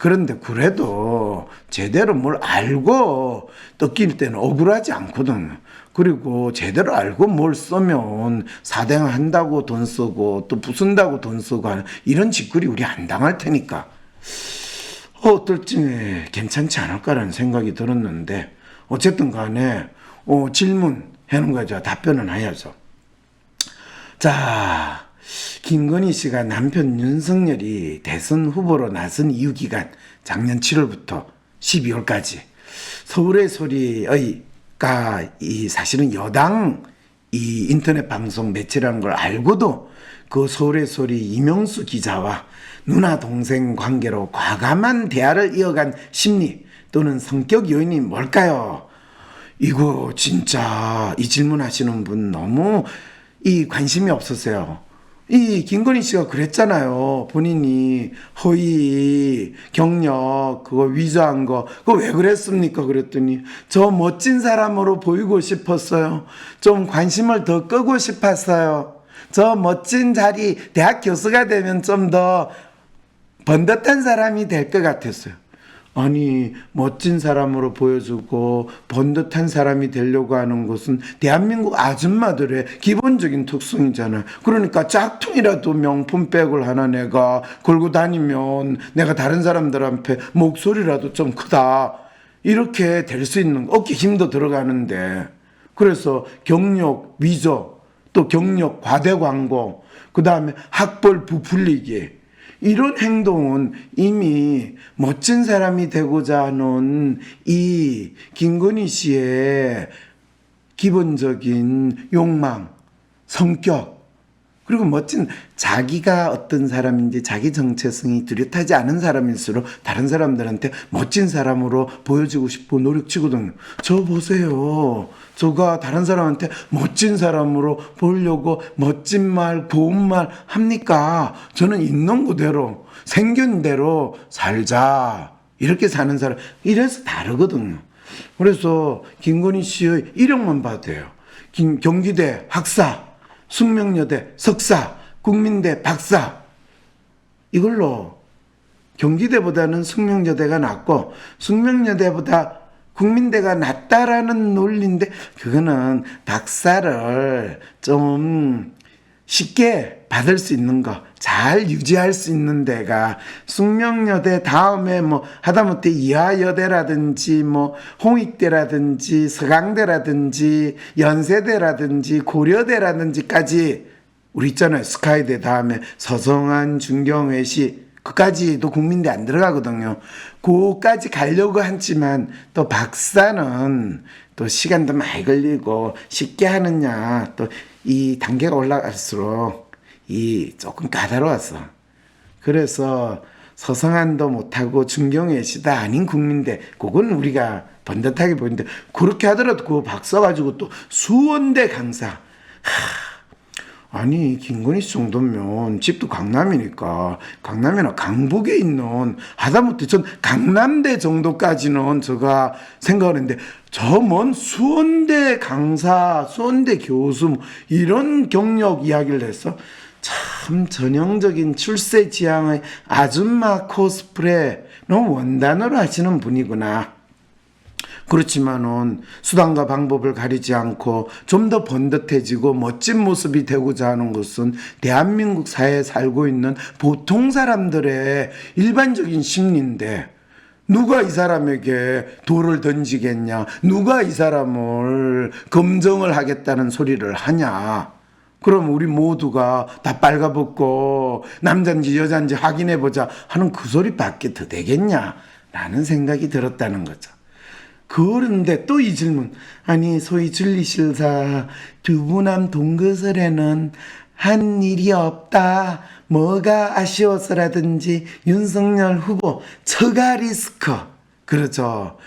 그런데 그래도 제대로 뭘 알고 뜯길 때는 억울하지 않거든요. 그리고 제대로 알고 뭘 쓰면 사대한다고 돈 쓰고 또 부순다고 돈 쓰고 하는 이런 짓거리 우리 안 당할 테니까 어떨지 괜찮지 않을까라는 생각이 들었는데 어쨌든 간에 질문 해놓은 거죠. 답변은 해야죠. 자, 김건희 씨가 남편 윤석열이 대선 후보로 나선 이후 기간 작년 7월부터 12월까지 서울의 소리가 이 사실은 여당 이 인터넷 방송 매체라는 걸 알고도 그 서울의 소리 이명수 기자와 누나 동생 관계로 과감한 대화를 이어간 심리 또는 성격 요인이 뭘까요? 이거 진짜 이 질문하시는 분 너무 이 관심이 없으세요. 이 김건희 씨가 그랬잖아요. 본인이 허위 경력 그거 위조한 거 그거 왜 그랬습니까? 그랬더니 저 멋진 사람으로 보이고 싶었어요. 좀 관심을 더 끄고 싶었어요. 저 멋진 자리 대학 교수가 되면 좀 더 번듯한 사람이 될 것 같았어요. 아니 멋진 사람으로 보여주고 번듯한 사람이 되려고 하는 것은 대한민국 아줌마들의 기본적인 특성이잖아요. 그러니까 짝퉁이라도 명품백을 하나 내가 걸고 다니면 내가 다른 사람들한테 목소리라도 좀 크다 이렇게 될 수 있는 어깨 힘도 들어가는데 그래서 경력 위조 또 경력 과대 광고 그 다음에 학벌 부풀리기 이런 행동은 이미 멋진 사람이 되고자 하는 이 김건희 씨의 기본적인 욕망, 성격, 그리고 멋진 자기가 어떤 사람인지 자기 정체성이 뚜렷하지 않은 사람일수록 다른 사람들한테 멋진 사람으로 보여지고 싶고 노력치거든요. 저 보세요. 저가 다른 사람한테 멋진 사람으로 보려고 멋진 말, 고운 말 합니까? 저는 있는 그대로 생긴 대로 살자. 이렇게 사는 사람. 이래서 다르거든요. 그래서 김건희 씨의 이력만 봐도 돼요. 경기대 학사, 숙명여대 석사, 국민대 박사. 이걸로 경기대보다는 숙명여대가 낫고 숙명여대보다 국민대가 낫다라는 논리인데 그거는 박사를 좀 쉽게 받을 수 있는 거, 잘 유지할 수 있는 데가 숙명여대 다음에 뭐 하다못해 이화여대라든지 뭐 홍익대라든지 서강대라든지 연세대라든지 고려대라든지까지 우리 있잖아요. 스카이대 다음에 서성한, 중경외시 그까지도 국민대 안 들어가거든요. 그까지 가려고 했지만 또 박사는 또 시간도 많이 걸리고 쉽게 하느냐 또 이 단계가 올라갈수록 이 조금 까다로웠어. 그래서 서성한도 못하고 중경외시다 아닌 국민대 그건 우리가 번듯하게 보이는데 그렇게 하더라도 그 박사 가지고 또 수원대 강사 아니 김건희 씨 정도면 집도 강남이니까 강남이나 강북에 있는 하다못해 전 강남대 정도까지는 제가 생각하는데 저 먼 수원대 강사 수원대 교수 뭐 이런 경력 이야기를 해서 참 전형적인 출세 지향의 아줌마 코스프레 너무 원단으로 하시는 분이구나. 그렇지만은 수단과 방법을 가리지 않고 좀 더 번듯해지고 멋진 모습이 되고자 하는 것은 대한민국 사회에 살고 있는 보통 사람들의 일반적인 심리인데 누가 이 사람에게 돌을 던지겠냐? 누가 이 사람을 검증을 하겠다는 소리를 하냐? 그럼 우리 모두가 다 빨가벗고 남잔지 여잔지 확인해보자 하는 그 소리밖에 더 되겠냐? 라는 생각이 들었다는 거죠. 그런데 또 이 질문. 아니 소위 진리실사 두부남 동거설에는 한 일이 없다. 뭐가 아쉬워서라든지 윤석열 후보 처가 리스크. 그렇죠.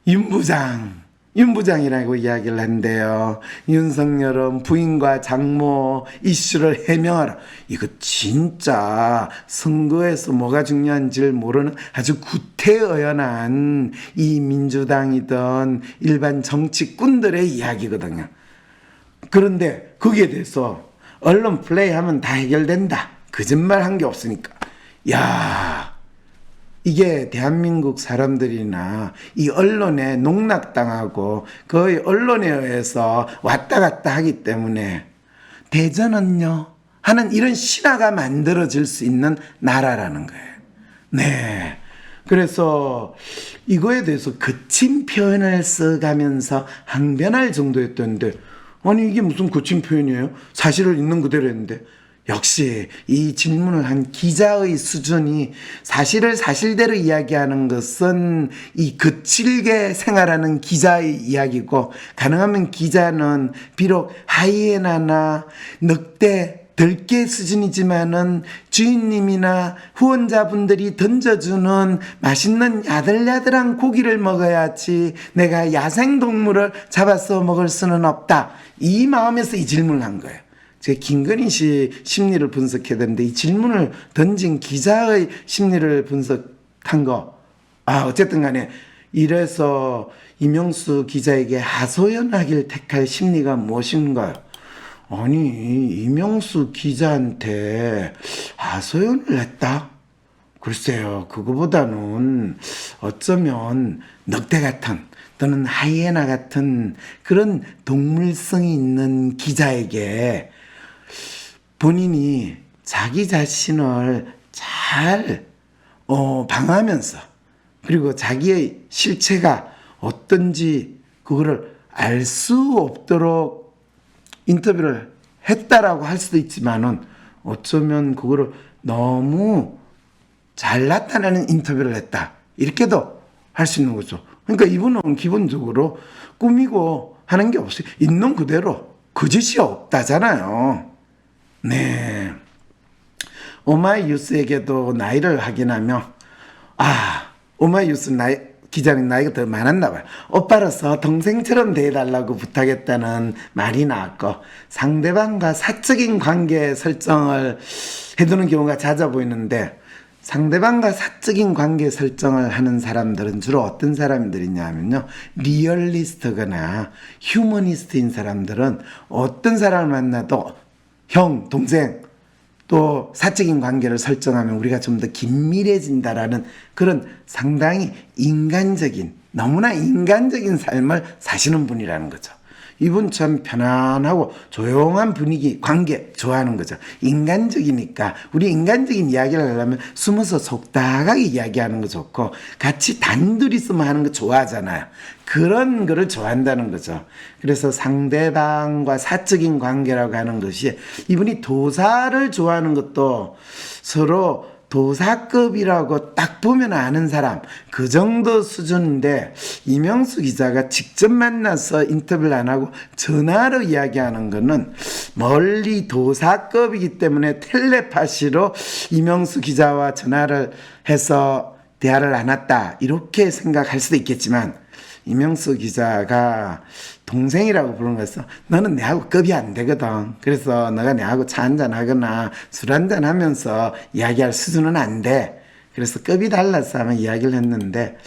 윤 부장이라고 이야기를 한대요. 윤석열은 부인과 장모 이슈를 해명하라. 이거 진짜 선거에서 뭐가 중요한지를 모르는 아주 구태의연한 이 민주당이든 일반 정치꾼들의 이야기거든요. 그런데 거기에 대해서 언론 플레이하면 다 해결된다. 거짓말 한 게 없으니까. 야, 이게 대한민국 사람들이나 이 언론에 농락당하고 거의 언론에 의해서 왔다 갔다 하기 때문에 대전은요 하는 이런 신화가 만들어질 수 있는 나라라는 거예요. 네. 그래서 이거에 대해서 거친 표현을 써가면서 항변할 정도였던데, 아니 이게 무슨 거친 표현이에요? 사실을 있는 그대로 했는데. 역시 이 질문을 한 기자의 수준이, 사실을 사실대로 이야기하는 것은 이 거칠게 생활하는 기자의 이야기고, 가능하면 기자는 비록 하이에나나 늑대, 들개 수준이지만은 주인님이나 후원자분들이 던져주는 맛있는 야들야들한 고기를 먹어야지 내가 야생동물을 잡아서 먹을 수는 없다, 이 마음에서 이 질문을 한 거예요. 제가 김건희 씨 심리를 분석해야 되는데, 이 질문을 던진 기자의 심리를 분석한 거, 어쨌든 간에 이래서 이명수 기자에게 하소연하길 택할 심리가 무엇인가요? 아니, 이명수 기자한테 하소연을 했다? 글쎄요, 그거보다는 어쩌면 늑대 같은 또는 하이에나 같은 그런 동물성이 있는 기자에게 본인이 자기 자신을 잘 방어하면서, 그리고 자기의 실체가 어떤지 그거를 알 수 없도록 인터뷰를 했다라고 할 수도 있지만은, 어쩌면 그거를 너무 잘 나타내는 인터뷰를 했다, 이렇게도 할 수 있는 거죠. 그러니까 이분은 기본적으로 꾸미고 하는 게 없어요. 있는 그대로 거짓이 없다잖아요. 네. 오마이뉴스에게도 나이를 확인하며, 오마이뉴스 기자님 나이가 더 많았나 봐요. 오빠로서 동생처럼 대해달라고 부탁했다는 말이 나왔고, 상대방과 사적인 관계 설정을 해두는 경우가 잦아 보이는데, 상대방과 사적인 관계 설정을 하는 사람들은 주로 어떤 사람들이냐면요, 리얼리스트거나 휴머니스트인 사람들은 어떤 사람을 만나도 형, 동생, 또 사적인 관계를 설정하면 우리가 좀 더 긴밀해진다라는 그런 상당히 인간적인, 너무나 인간적인 삶을 사시는 분이라는 거죠. 이분 참 편안하고 조용한 분위기, 관계 좋아하는 거죠. 인간적이니까, 우리 인간적인 이야기를 하려면 숨어서 속닥하게 이야기하는 거 좋고, 같이 단둘이서만 하는 거 좋아하잖아요. 그런 거를 좋아한다는 거죠. 그래서 상대방과 사적인 관계라고 하는 것이, 이분이 도사를 좋아하는 것도 서로 도사급이라고 딱 보면 아는 사람, 그 정도 수준인데, 이명수 기자가 직접 만나서 인터뷰를 안 하고 전화로 이야기하는 거는 멀리 도사급이기 때문에 텔레파시로 이명수 기자와 전화를 해서 대화를 나눴다, 이렇게 생각할 수도 있겠지만, 이명수 기자가 동생이라고 부르는 거였어. 너는 내하고 급이 안 되거든. 그래서 너가 내하고 차 한잔 하거나 술 한잔 하면서 이야기할 수준은 안 돼. 그래서 급이 달라서 하면 이야기를 했는데,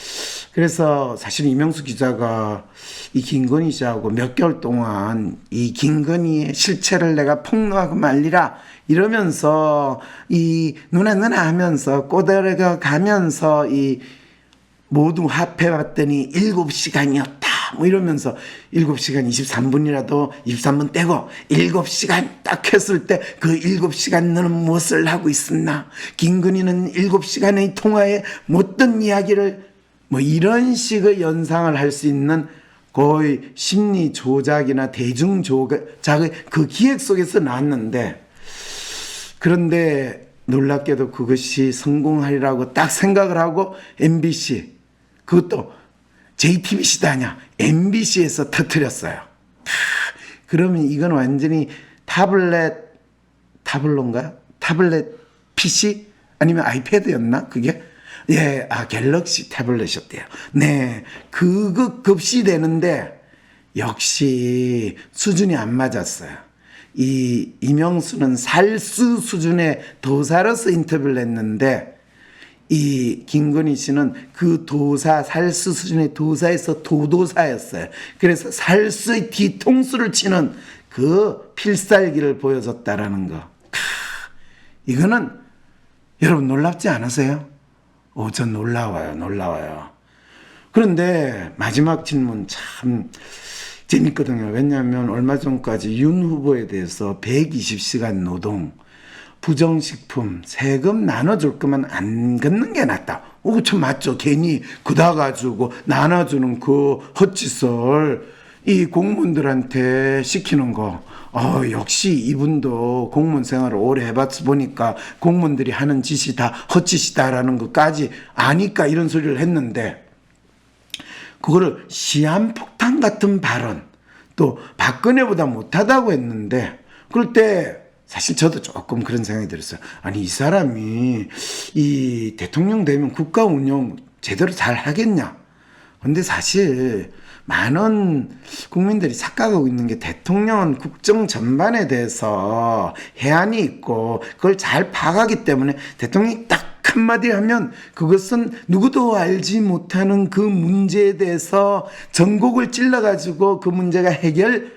그래서 사실 이명수 기자가 이 김건희 씨하고 몇 개월 동안 이 김건희의 실체를 내가 폭로하고 말리라 이러면서 이 누나 하면서 꼬드겨 가면서 이 모두 합해봤더니 7시간이었다. 뭐 이러면서 7시간 23분이라도 23분 떼고 7시간 딱 했을 때 그 7시간 너는 무엇을 하고 있었나? 김건희는 7시간의 통화에 못던 이야기를, 뭐 이런 식의 연상을 할 수 있는 거의 심리 조작이나 대중 조작의 그 기획 속에서 나왔는데, 그런데 놀랍게도 그것이 성공하리라고 딱 생각을 하고 MBC, 그것도 JTBC도 아니야, MBC에서 터뜨렸어요. 그러면 이건 완전히 타블로인가요? 타블렛 PC? 아니면 아이패드였나? 그게? 예, 갤럭시 태블릿이었대요. 네, 그거 급시되는데 역시 수준이 안 맞았어요. 이 이명수는 살수 수준의 도사로서 인터뷰를 했는데, 이 김건희 씨는 그 도사, 살수 수준의 도사에서 도도사였어요. 그래서 살수의 뒤통수를 치는 그 필살기를 보여줬다라는 거. 이거는 여러분 놀랍지 않으세요? 저 놀라워요. 그런데 마지막 질문 참 재밌거든요. 왜냐하면 얼마 전까지 윤 후보에 대해서 120시간 노동, 부정식품, 세금 나눠줄 거면 안 걷는 게 낫다. 참 맞죠. 괜히 그다가지고 나눠주는 그 헛짓을 이 공무원들한테 시키는 거. 역시 이분도 공무원 생활을 오래 해봤어 보니까 공무원들이 하는 짓이 다 헛짓이다라는 것까지 아니까 이런 소리를 했는데, 그거를 시한폭탄 같은 발언, 또 박근혜보다 못하다고 했는데, 그럴 때 사실 저도 조금 그런 생각이 들었어요. 아니, 이 사람이 이 대통령 되면 국가 운영 제대로 잘 하겠냐? 근데 사실 많은 국민들이 착각하고 있는 게, 대통령은 국정 전반에 대해서 해안이 있고 그걸 잘 파악하기 때문에 대통령이 딱 한마디 하면 그것은 누구도 알지 못하는 그 문제에 대해서 전곡을 찔러가지고 그 문제가 해결될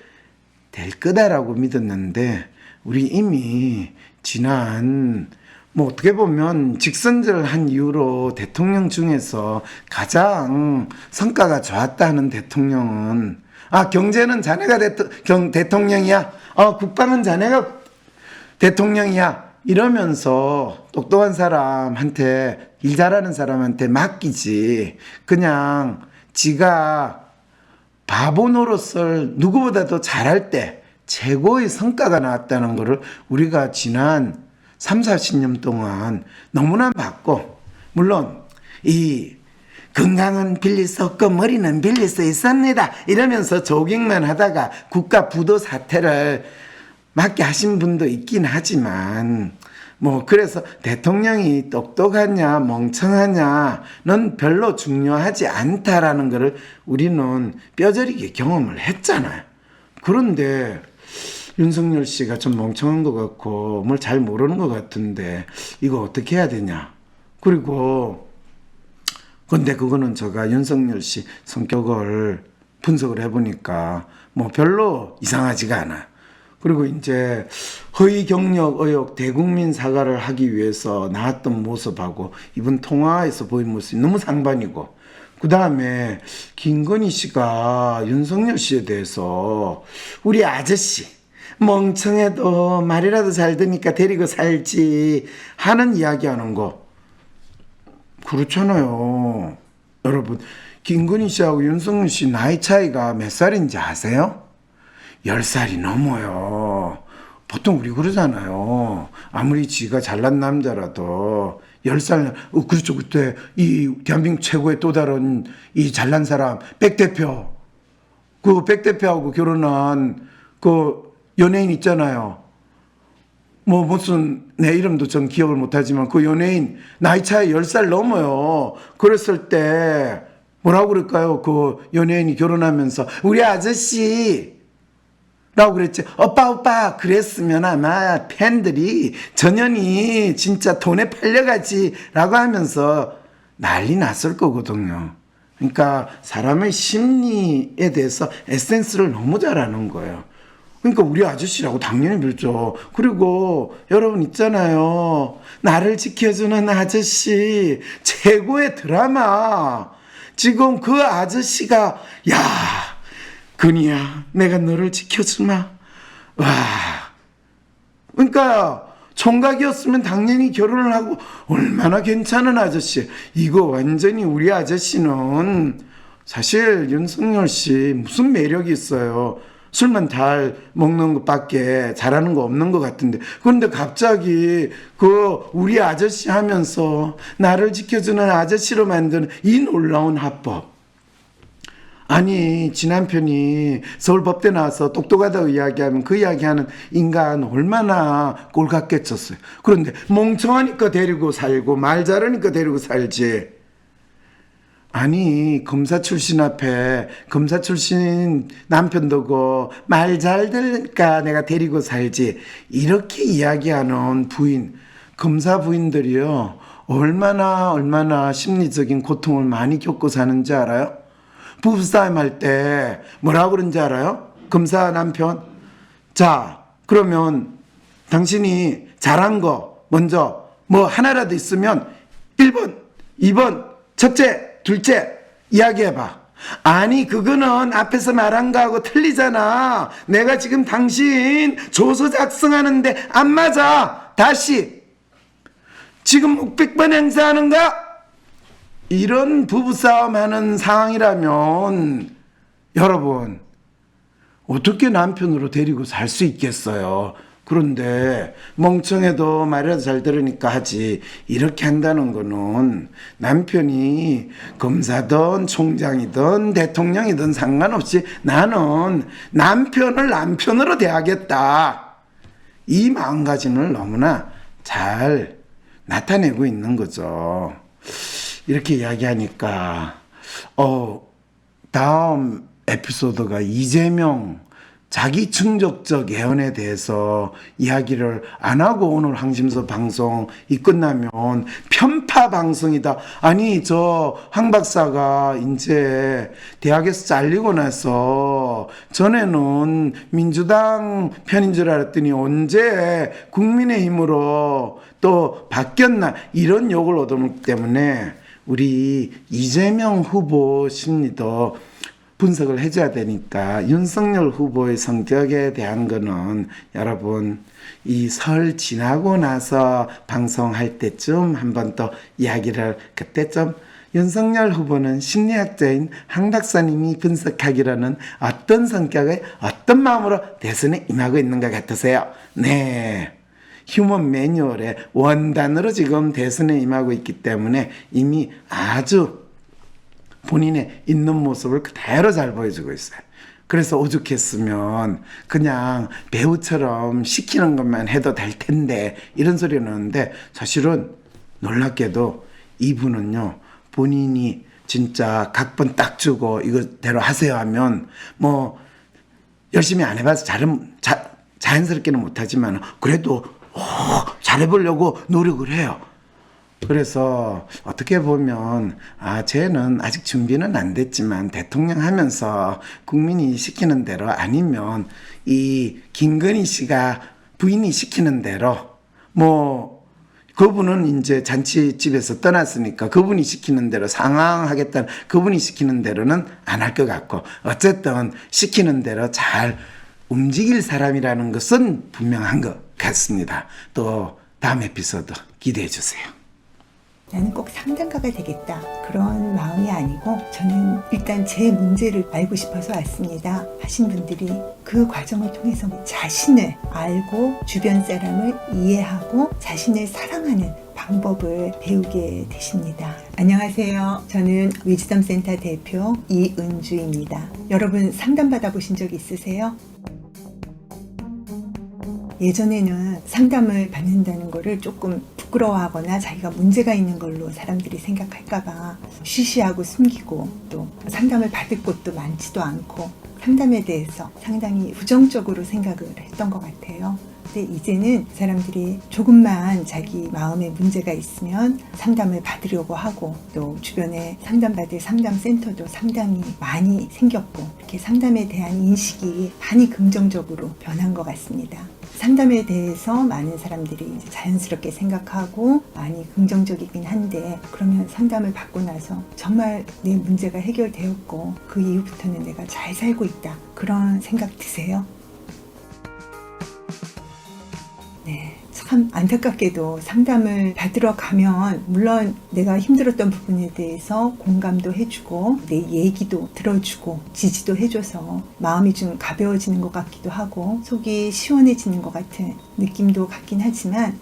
거다라고 믿었는데, 우리 이미 지난 어떻게 보면 직선제를 한 이후로 대통령 중에서 가장 성과가 좋았다는 대통령은, 경제는 자네가 대통령이야, 국방은 자네가 대통령이야, 이러면서 똑똑한 사람한테, 일 잘하는 사람한테 맡기지, 그냥 지가 바보 노릇을 누구보다도 잘할 때 최고의 성과가 나왔다는 것을 우리가 지난 3, 40년 동안 너무나 봤고, 물론 이 건강은 빌릴 수 없고 머리는 빌릴 수 있습니다 이러면서 조깅만 하다가 국가 부도 사태를 맞게 하신 분도 있긴 하지만, 그래서 대통령이 똑똑하냐 멍청하냐는 별로 중요하지 않다라는 것을 우리는 뼈저리게 경험을 했잖아요. 그런데 윤석열 씨가 좀 멍청한 것 같고 뭘 잘 모르는 것 같은데 이거 어떻게 해야 되냐. 그리고 근데 그거는 제가 윤석열 씨 성격을 분석을 해보니까 별로 이상하지가 않아요. 그리고 이제 허위 경력 의혹 대국민 사과를 하기 위해서 나왔던 모습하고 이번 통화에서 보인 모습이 너무 상반이고, 그 다음에 김건희 씨가 윤석열 씨에 대해서 우리 아저씨 멍청해도 말이라도 잘 듣니까 데리고 살지 하는 이야기하는 거 그렇잖아요. 여러분, 김건희 씨하고 윤석열 씨 나이 차이가 몇 살인지 아세요? 10살이 넘어요. 보통 우리 그러잖아요. 아무리 지가 잘난 남자라도 10살, 그렇죠. 그때 이 대한민국 최고의 또 다른 이 잘난 사람, 백 대표. 그 백 대표하고 결혼한 그 연예인 있잖아요. 무슨, 내 이름도 전 기억을 못하지만 그 연예인 나이 차이 10살 넘어요. 그랬을 때 뭐라고 그럴까요? 그 연예인이 결혼하면서 우리 아저씨 라고 그랬지. 오빠 그랬으면 아마 팬들이 전현이 진짜 돈에 팔려가지 라고 하면서 난리 났을 거거든요. 그러니까 사람의 심리에 대해서 에센스를 너무 잘 아는 거예요. 그러니까 우리 아저씨라고 당연히 빌죠. 그리고 여러분 있잖아요. 나를 지켜주는 아저씨 최고의 드라마. 지금 그 아저씨가 근이야, 내가 너를 지켜주마. 와. 그러니까 총각이었으면 당연히 결혼을 하고 얼마나 괜찮은 아저씨. 이거 완전히 우리 아저씨는 사실 윤석열 씨 무슨 매력이 있어요. 술만 잘 먹는 것밖에 잘하는 거 없는 것 같은데, 그런데 갑자기 그 우리 아저씨 하면서 나를 지켜주는 아저씨로 만드는 이 놀라운 합법. 아니, 지 남편이 서울법대 나와서 똑똑하다고 이야기하면 그 이야기하는 인간 얼마나 꼴같게 쳤어요. 그런데 멍청하니까 데리고 살고 말 잘하니까 데리고 살지. 아니, 검사 출신 앞에 검사 출신 남편 두고 말 잘 들으니까 내가 데리고 살지 이렇게 이야기하는 부인, 검사 부인들이요 얼마나 심리적인 고통을 많이 겪고 사는지 알아요? 부부싸움 할 때 뭐라고 그런지 알아요? 검사 남편, 자 그러면 당신이 잘한 거 먼저 하나라도 있으면 1번 2번, 첫째, 둘째, 이야기해봐. 아니, 그거는 앞에서 말한 거하고 틀리잖아. 내가 지금 당신 조서 작성하는데 안 맞아. 다시. 지금 600번 행사하는 거야? 이런 부부싸움 하는 상황이라면, 여러분, 어떻게 남편으로 데리고 살 수 있겠어요? 그런데 멍청해도 말이라도 잘 들으니까 하지. 이렇게 한다는 거는 남편이 검사든 총장이든 대통령이든 상관없이 나는 남편을 남편으로 대하겠다. 이 마음가짐을 너무나 잘 나타내고 있는 거죠. 이렇게 이야기하니까 다음 에피소드가 이재명 자기 충족적 예언에 대해서 이야기를 안 하고 오늘 항심서 방송 이 끝나면 편파 방송이다. 아니, 저 황 박사가 이제 대학에서 잘리고 나서 전에는 민주당 편인 줄 알았더니 언제 국민의힘으로 또 바뀌었나, 이런 욕을 얻어먹기 때문에 우리 이재명 후보 심리도 분석을 해줘야 되니까 윤석열 후보의 성격에 대한 거는 여러분 이 설 지나고 나서 방송할 때쯤 한번 또 이야기를, 그때쯤 윤석열 후보는 심리학자인 황 박사님이 분석하기로는 어떤 성격의 어떤 마음으로 대선에 임하고 있는 것 같으세요? 네, 휴먼 매뉴얼의 원단으로 지금 대선에 임하고 있기 때문에 이미 아주 본인의 있는 모습을 그대로 잘 보여주고 있어요. 그래서 오죽했으면 그냥 배우처럼 시키는 것만 해도 될 텐데 이런 소리를 하는데, 사실은 놀랍게도 이분은요, 본인이 진짜 각본 딱 주고 이거대로 하세요 하면 뭐 열심히 안 해봐서 자연스럽게는 못하지만 그래도 잘해보려고 노력을 해요. 그래서 어떻게 보면 쟤는 아직 준비는 안 됐지만 대통령 하면서 국민이 시키는 대로, 아니면 이 김건희 씨가 부인이 시키는 대로, 뭐 그분은 이제 잔치집에서 떠났으니까 그분이 시키는 대로 상황하겠다는, 그분이 시키는 대로는 안 할 것 같고, 어쨌든 시키는 대로 잘 움직일 사람이라는 것은 분명한 것 같습니다. 또 다음 에피소드 기대해 주세요. 나는 꼭 상담가가 되겠다, 그런 마음이 아니고 저는 일단 제 문제를 알고 싶어서 왔습니다 하신 분들이 그 과정을 통해서 자신을 알고 주변 사람을 이해하고 자신을 사랑하는 방법을 배우게 되십니다. 안녕하세요. 저는 위즈덤 센터 대표 이은주입니다. 여러분 상담 받아보신 적 있으세요? 예전에는 상담을 받는다는 거를 조금 부끄러워하거나 자기가 문제가 있는 걸로 사람들이 생각할까봐 쉬쉬하고 숨기고, 또 상담을 받을 곳도 많지도 않고 상담에 대해서 상당히 부정적으로 생각을 했던 것 같아요. 근데 이제는 사람들이 조금만 자기 마음에 문제가 있으면 상담을 받으려고 하고, 또 주변에 상담받을 상담센터도 상당히 많이 생겼고, 이렇게 상담에 대한 인식이 많이 긍정적으로 변한 것 같습니다. 상담에 대해서 많은 사람들이 이제 자연스럽게 생각하고 많이 긍정적이긴 한데, 그러면 상담을 받고 나서 정말 내 문제가 해결되었고 그 이후부터는 내가 잘 살고 있다, 그런 생각 드세요? 네, 참 안타깝게도 상담을 받으러 가면 물론 내가 힘들었던 부분에 대해서 공감도 해주고 내 얘기도 들어주고 지지도 해줘서 마음이 좀 가벼워지는 것 같기도 하고 속이 시원해지는 것 같은 느낌도 갖긴 하지만,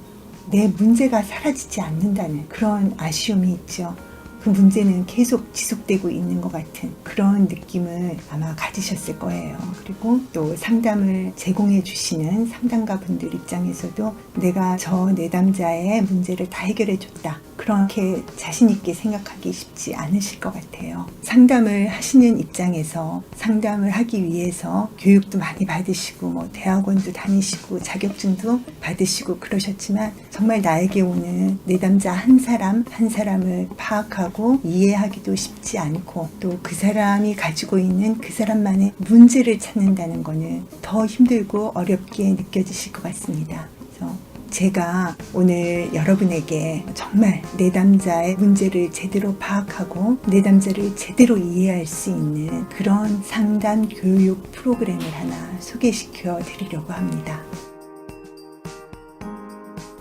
내 문제가 사라지지 않는다는 그런 아쉬움이 있죠. 그 문제는 계속 지속되고 있는 것 같은 그런 느낌을 아마 가지셨을 거예요. 그리고 또 상담을 제공해 주시는 상담가 분들 입장에서도 내가 저 내담자의 문제를 다 해결해 줬다, 그렇게 자신 있게 생각하기 쉽지 않으실 것 같아요. 상담을 하시는 입장에서 상담을 하기 위해서 교육도 많이 받으시고 뭐 대학원도 다니시고 자격증도 받으시고 그러셨지만, 정말 나에게 오는 내담자 한 사람 한 사람을 파악하고 이해하기도 쉽지 않고, 또 그 사람이 가지고 있는 그 사람만의 문제를 찾는다는 거는 더 힘들고 어렵게 느껴지실 것 같습니다. 그래서 제가 오늘 여러분에게 정말 내담자의 문제를 제대로 파악하고 내담자를 제대로 이해할 수 있는 그런 상담 교육 프로그램을 하나 소개시켜 드리려고 합니다.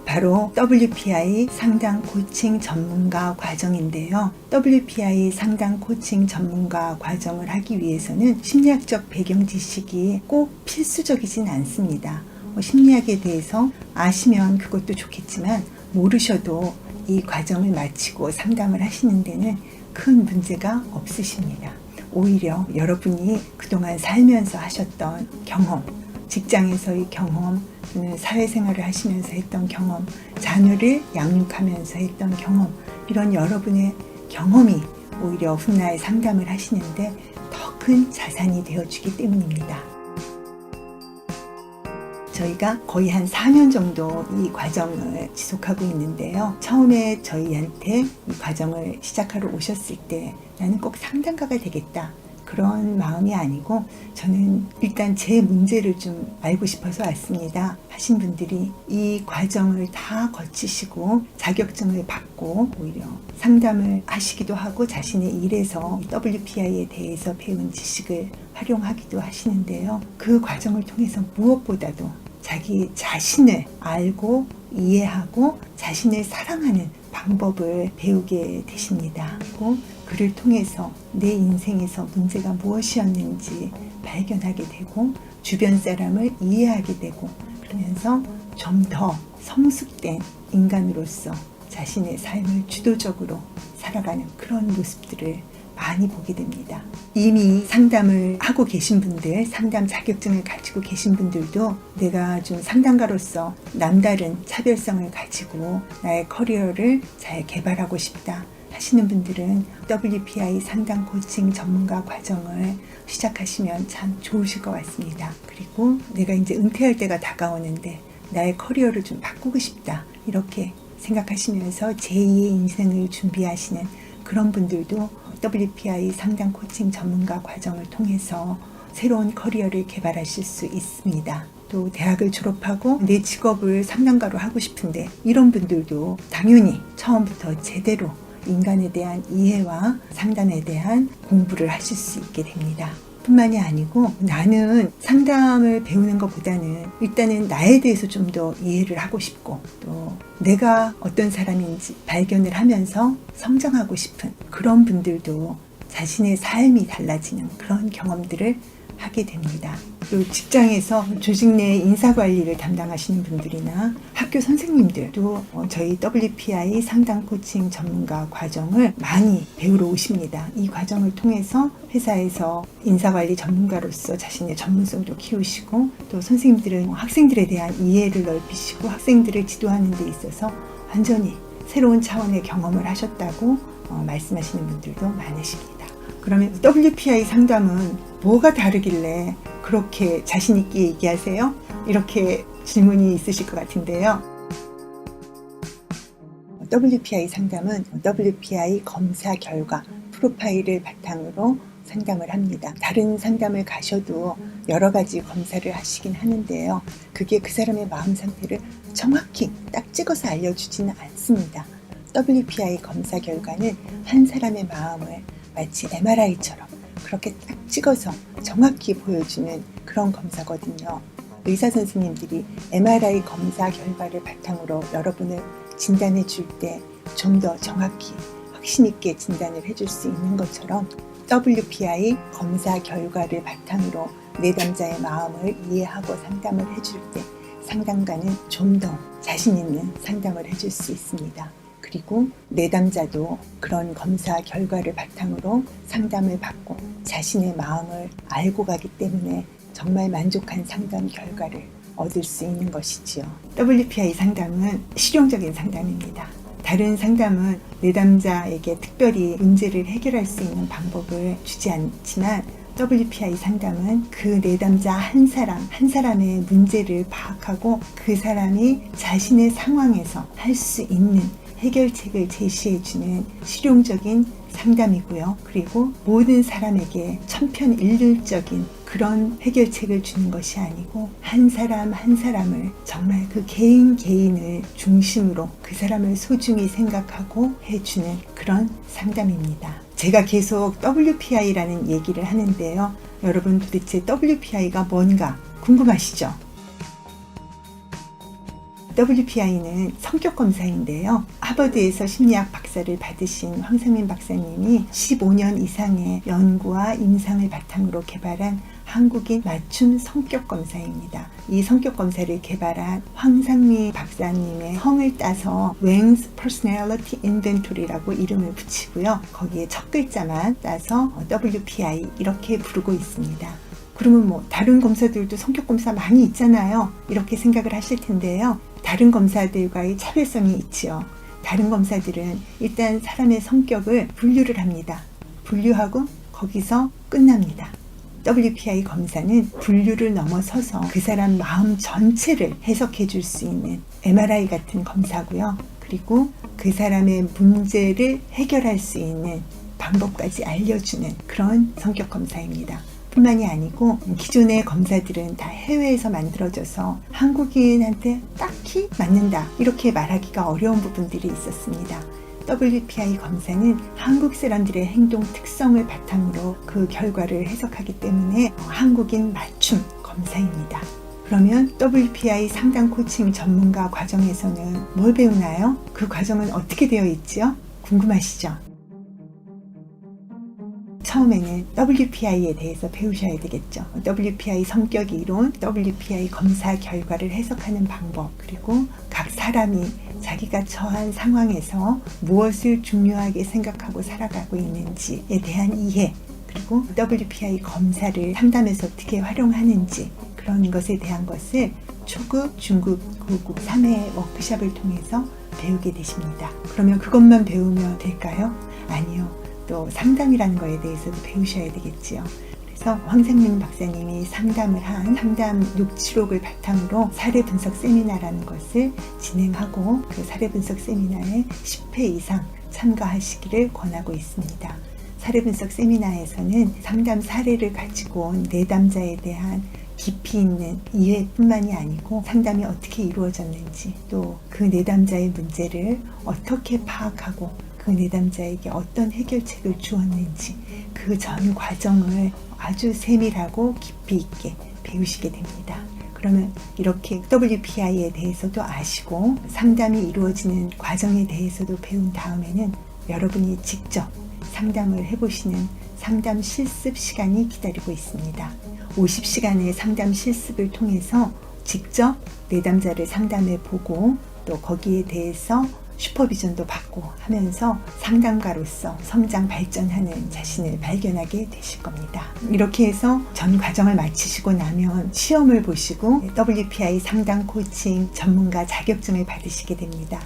바로 WPI 상담 코칭 전문가 과정인데요. WPI 상담 코칭 전문가 과정을 하기 위해서는 심리학적 배경 지식이 꼭 필수적이진 않습니다. 심리학에 대해서 아시면 그것도 좋겠지만 모르셔도 이 과정을 마치고 상담을 하시는 데는 큰 문제가 없으십니다. 오히려 여러분이 그동안 살면서 하셨던 경험, 직장에서의 경험, 또는 사회생활을 하시면서 했던 경험, 자녀를 양육하면서 했던 경험, 이런 여러분의 경험이 오히려 훗날 상담을 하시는데 더 큰 자산이 되어주기 때문입니다. 저희가 거의 한 4년 정도 이 과정을 지속하고 있는데요. 처음에 저희한테 이 과정을 시작하러 오셨을 때 나는 꼭 상담가가 되겠다, 그런 마음이 아니고 저는 일단 제 문제를 좀 알고 싶어서 왔습니다 하신 분들이 이 과정을 다 거치시고 자격증을 받고 오히려 상담을 하시기도 하고 자신의 일에서 WPI에 대해서 배운 지식을 활용하기도 하시는데요. 그 과정을 통해서 무엇보다도 자기 자신을 알고 이해하고 자신을 사랑하는 방법을 배우게 되십니다. 그를 통해서 내 인생에서 문제가 무엇이었는지 발견하게 되고 주변 사람을 이해하게 되고 그러면서 좀 더 성숙된 인간으로서 자신의 삶을 주도적으로 살아가는 그런 모습들을 많이 보게 됩니다. 이미 상담을 하고 계신 분들, 상담 자격증을 가지고 계신 분들도 내가 좀 상담가로서 남다른 차별성을 가지고 나의 커리어를 잘 개발하고 싶다 하시는 분들은 WPI 상담 코칭 전문가 과정을 시작하시면 참 좋으실 것 같습니다. 그리고 내가 이제 은퇴할 때가 다가오는데 나의 커리어를 좀 바꾸고 싶다, 이렇게 생각하시면서 제2의 인생을 준비하시는 그런 분들도 WPI 상담 코칭 전문가 과정을 통해서 새로운 커리어를 개발하실 수 있습니다. 또 대학을 졸업하고 내 직업을 상담가로 하고 싶은데 이런 분들도 당연히 처음부터 제대로 인간에 대한 이해와 상담에 대한 공부를 하실 수 있게 됩니다. 뿐만이 아니고 나는 상담을 배우는 것보다는 일단은 나에 대해서 좀 더 이해를 하고 싶고 또 내가 어떤 사람인지 발견을 하면서 성장하고 싶은 그런 분들도 자신의 삶이 달라지는 그런 경험들을 하게 됩니다. 또 직장에서 조직 내 인사관리를 담당하시는 분들이나 학교 선생님들도 저희 WPI 상담 코칭 전문가 과정을 많이 배우러 오십니다. 이 과정을 통해서 회사에서 인사관리 전문가로서 자신의 전문성도 키우시고 또 선생님들은 학생들에 대한 이해를 넓히시고 학생들을 지도하는 데 있어서 완전히 새로운 차원의 경험을 하셨다고 말씀하시는 분들도 많으십니다. 그러면 WPI 상담은 뭐가 다르길래 그렇게 자신 있게 얘기하세요? 이렇게 질문이 있으실 것 같은데요. WPI 상담은 WPI 검사 결과 프로파일을 바탕으로 상담을 합니다. 다른 상담을 가셔도 여러 가지 검사를 하시긴 하는데요. 그게 그 사람의 마음 상태를 정확히 딱 찍어서 알려주지는 않습니다. WPI 검사 결과는 한 사람의 마음을 마치 MRI처럼 그렇게 딱 찍어서 정확히 보여주는 그런 검사거든요. 의사 선생님들이 MRI 검사 결과를 바탕으로 여러분을 진단해 줄 때 좀 더 정확히 확신 있게 진단을 해줄 수 있는 것처럼 WPI 검사 결과를 바탕으로 내담자의 마음을 이해하고 상담을 해줄 때 상담가는 좀 더 자신 있는 상담을 해줄 수 있습니다. 그리고 내담자도 그런 검사 결과를 바탕으로 상담을 받고 자신의 마음을 알고 가기 때문에 정말 만족한 상담 결과를 얻을 수 있는 것이지요. WPI 상담은 실용적인 상담입니다. 다른 상담은 내담자에게 특별히 문제를 해결할 수 있는 방법을 주지 않지만 WPI 상담은 그 내담자 한 사람의 문제를 파악하고 그 사람이 자신의 상황에서 할 수 있는 해결책을 제시해주는 실용적인 상담이고요. 그리고 모든 사람에게 천편일률적인 그런 해결책을 주는 것이 아니고 한 사람 한 사람을 정말 그 개인을 중심으로 그 사람을 소중히 생각하고 해주는 그런 상담입니다. 제가 계속 WPI라는 얘기를 하는데요. 여러분 도대체 WPI가 뭔가 궁금하시죠? WPI는 성격검사인데요. 하버드에서 심리학 박사를 받으신 황상민 박사님이 15년 이상의 연구와 임상을 바탕으로 개발한 한국인 맞춤 성격검사입니다. 이 성격검사를 개발한 황상민 박사님의 성을 따서 Wang's Personality Inventory라고 이름을 붙이고요. 거기에 첫 글자만 따서 WPI 이렇게 부르고 있습니다. 그러면 뭐 다른 검사들도 성격검사 많이 있잖아요. 이렇게 생각을 하실 텐데요. 다른 검사들과의 차별성이 있지요. 다른 검사들은 일단 사람의 성격을 분류를 합니다. 분류하고 거기서 끝납니다. WPI 검사는 분류를 넘어서서 그 사람 마음 전체를 해석해 줄 수 있는 MRI 같은 검사고요. 그리고 그 사람의 문제를 해결할 수 있는 방법까지 알려주는 그런 성격 검사입니다. 뿐만이 아니고 기존의 검사들은 다 해외에서 만들어져서 한국인한테 딱히 맞는다 이렇게 말하기가 어려운 부분들이 있었습니다. WPI 검사는 한국 사람들의 행동 특성을 바탕으로 그 결과를 해석하기 때문에 한국인 맞춤 검사입니다. 그러면 WPI 상담 코칭 전문가 과정에서는 뭘 배우나요? 그 과정은 어떻게 되어 있지요? 궁금하시죠? 처음에는 WPI에 대해서 배우셔야 되겠죠. WPI 성격 이론, WPI 검사 결과를 해석하는 방법, 그리고 각 사람이 자기가 처한 상황에서 무엇을 중요하게 생각하고 살아가고 있는지에 대한 이해, 그리고 WPI 검사를 상담에서 어떻게 활용하는지 그런 것에 대한 것을 초급, 중급, 고급 3회 워크숍을 통해서 배우게 되십니다. 그러면 그것만 배우면 될까요? 아니요. 또 상담이라는 거에 대해서도 배우셔야 되겠지요. 그래서 황상민 박사님이 상담을 한 상담 녹취록을 바탕으로 사례 분석 세미나라는 것을 진행하고 그 사례 분석 세미나에 10회 이상 참가하시기를 권하고 있습니다. 사례 분석 세미나에서는 상담 사례를 가지고 온 내담자에 대한 깊이 있는 이해뿐만이 아니고 상담이 어떻게 이루어졌는지 또 그 내담자의 문제를 어떻게 파악하고 그 내담자에게 어떤 해결책을 주었는지 그 전 과정을 아주 세밀하고 깊이 있게 배우시게 됩니다. 그러면 이렇게 WPI에 대해서도 아시고 상담이 이루어지는 과정에 대해서도 배운 다음에는 여러분이 직접 상담을 해보시는 상담 실습 시간이 기다리고 있습니다. 50시간의 상담 실습을 통해서 직접 내담자를 상담해 보고 또 거기에 대해서 슈퍼비전도 받고 하면서 상담가로서 성장 발전하는 자신을 발견하게 되실 겁니다. 이렇게 해서 전 과정을 마치시고 나면 시험을 보시고 WPI 상담 코칭 전문가 자격증을 받으시게 됩니다.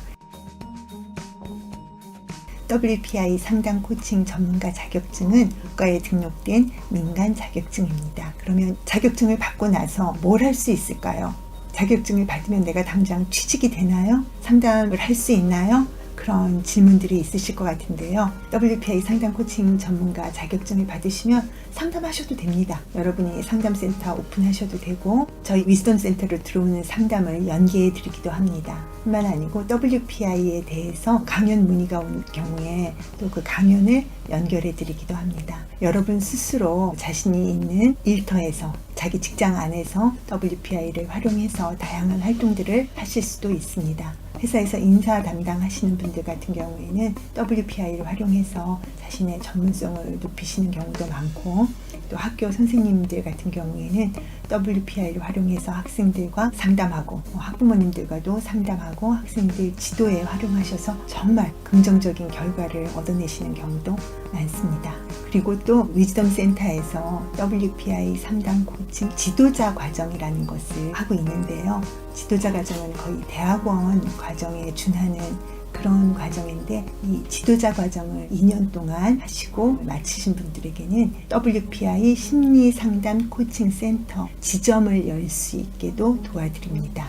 WPI 상담 코칭 전문가 자격증은 국가에 등록된 민간 자격증입니다. 그러면 자격증을 받고 나서 뭘 할 수 있을까요? 자격증을 받으면 내가 당장 취직이 되나요? 상담을 할 수 있나요? 그런 질문들이 있으실 것 같은데요. WPI 상담 코칭 전문가 자격증을 받으시면 상담하셔도 됩니다. 여러분이 상담센터 오픈하셔도 되고 저희 위즈덤 센터로 들어오는 상담을 연계해 드리기도 합니다. 뿐만 아니고 WPI에 대해서 강연 문의가 온 경우에 또 그 강연을 연결해 드리기도 합니다. 여러분 스스로 자신이 있는 일터에서 자기 직장 안에서 WPI를 활용해서 다양한 활동들을 하실 수도 있습니다. 회사에서 인사 담당하시는 분들 같은 경우에는 WPI를 활용해서 자신의 전문성을 높이시는 경우도 많고 또 학교 선생님들 같은 경우에는 WPI를 활용해서 학생들과 상담하고 학부모님들과도 상담하고 학생들 지도에 활용하셔서 정말 긍정적인 결과를 얻어내시는 경우도 많습니다. 그리고 또 위즈덤 센터에서 WPI 상담 코칭 지도자 과정이라는 것을 하고 있는데요. 지도자 과정은 거의 대학원 과정에 준하는 그런 과정인데 이 지도자 과정을 2년 동안 하시고 마치신 분들에게는 WPI 심리상담 코칭센터 지점을 열 수 있게도 도와드립니다.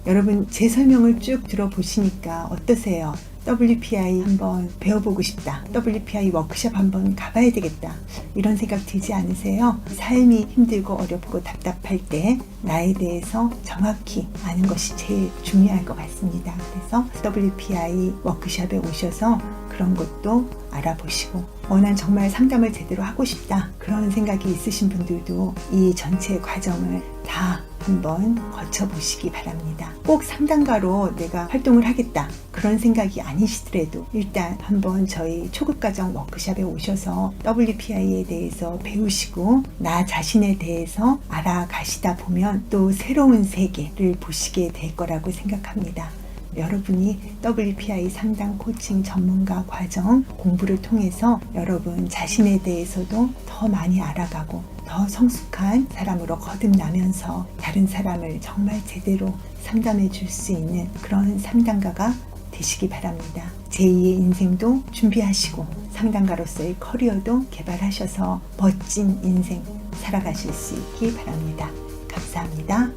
여러분 제 설명을 쭉 들어보시니까 어떠세요? WPI 한번 배워보고 싶다. WPI 워크숍 한번 가봐야 되겠다. 이런 생각 들지 않으세요? 삶이 힘들고 어렵고 답답할 때 나에 대해서 정확히 아는 것이 제일 중요할 것 같습니다. 그래서 WPI 워크숍에 오셔서 그런 것도 알아보시고 난 정말 상담을 제대로 하고 싶다. 그런 생각이 있으신 분들도 이 전체 과정을 다 한번 거쳐보시기 바랍니다. 꼭 상담가로 내가 활동을 하겠다. 그런 생각이 아니시더라도 일단 한번 저희 초급과정 워크숍에 오셔서 WPI에 대해서 배우시고 나 자신에 대해서 알아가시다 보면 또 새로운 세계를 보시게 될 거라고 생각합니다. 여러분이 WPI 상담 코칭 전문가 과정 공부를 통해서 여러분 자신에 대해서도 더 많이 알아가고 더 성숙한 사람으로 거듭나면서 다른 사람을 정말 제대로 상담해 줄 수 있는 그런 상담가가 되시기 바랍니다. 제2의 인생도 준비하시고 상담가로서의 커리어도 개발하셔서 멋진 인생 살아가실 수 있기 바랍니다. 감사합니다.